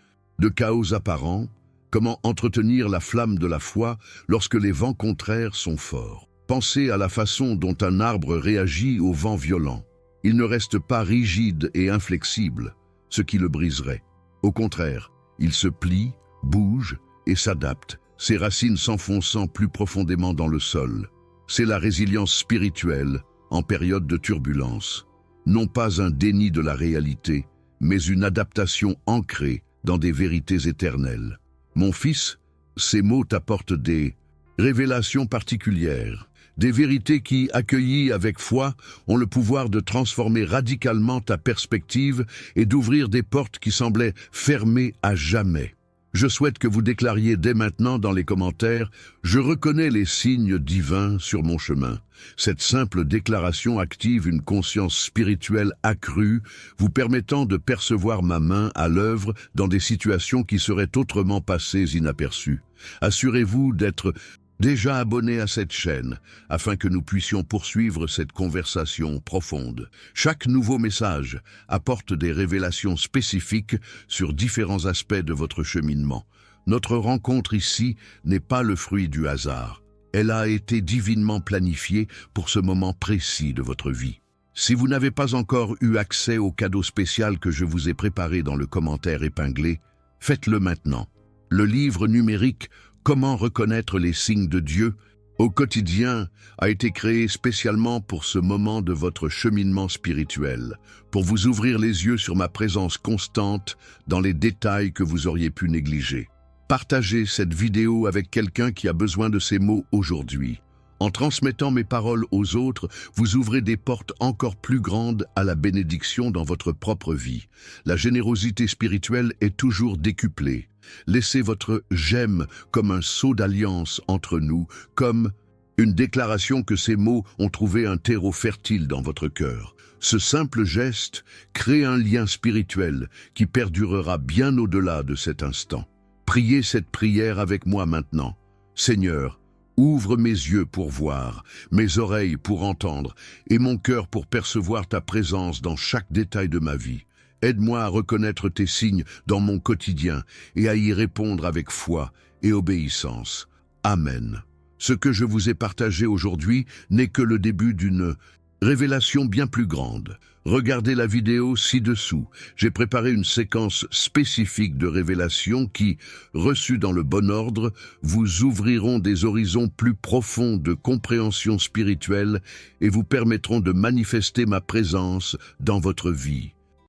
de chaos apparent? Comment entretenir la flamme de la foi lorsque les vents contraires sont forts? Pensez à la façon dont un arbre réagit au vent violent. Il ne reste pas rigide et inflexible, ce qui le briserait. Au contraire, il se plie, bouge et s'adapte, ses racines s'enfonçant plus profondément dans le sol. C'est la résilience spirituelle en période de turbulence. Non pas un déni de la réalité, mais une adaptation ancrée dans des vérités éternelles. Mon fils, ces mots t'apportent des révélations particulières, des vérités qui, accueillies avec foi, ont le pouvoir de transformer radicalement ta perspective et d'ouvrir des portes qui semblaient fermées à jamais. Je souhaite que vous déclariez dès maintenant dans les commentaires « Je reconnais les signes divins sur mon chemin ». Cette simple déclaration active une conscience spirituelle accrue, vous permettant de percevoir ma main à l'œuvre dans des situations qui seraient autrement passées inaperçues. Assurez-vous d'être déjà abonné à cette chaîne, afin que nous puissions poursuivre cette conversation profonde. Chaque nouveau message apporte des révélations spécifiques sur différents aspects de votre cheminement. Notre rencontre ici n'est pas le fruit du hasard. Elle a été divinement planifiée pour ce moment précis de votre vie. Si vous n'avez pas encore eu accès au cadeau spécial que je vous ai préparé dans le commentaire épinglé, faites-le maintenant. Le livre numérique Comment reconnaître les signes de Dieu au quotidien a été créé spécialement pour ce moment de votre cheminement spirituel, pour vous ouvrir les yeux sur ma présence constante dans les détails que vous auriez pu négliger. Partagez cette vidéo avec quelqu'un qui a besoin de ces mots aujourd'hui. En transmettant mes paroles aux autres, vous ouvrez des portes encore plus grandes à la bénédiction dans votre propre vie. La générosité spirituelle est toujours décuplée. Laissez votre « j'aime » comme un sceau d'alliance entre nous, comme une déclaration que ces mots ont trouvé un terreau fertile dans votre cœur. Ce simple geste crée un lien spirituel qui perdurera bien au-delà de cet instant. Priez cette prière avec moi maintenant. Seigneur, ouvre mes yeux pour voir, mes oreilles pour entendre et mon cœur pour percevoir ta présence dans chaque détail de ma vie. Aide-moi à reconnaître tes signes dans mon quotidien et à y répondre avec foi et obéissance. Amen. Ce que je vous ai partagé aujourd'hui n'est que le début d'une révélation bien plus grande. Regardez la vidéo ci-dessous. J'ai préparé une séquence spécifique de révélations qui, reçues dans le bon ordre, vous ouvriront des horizons plus profonds de compréhension spirituelle et vous permettront de manifester ma présence dans votre vie.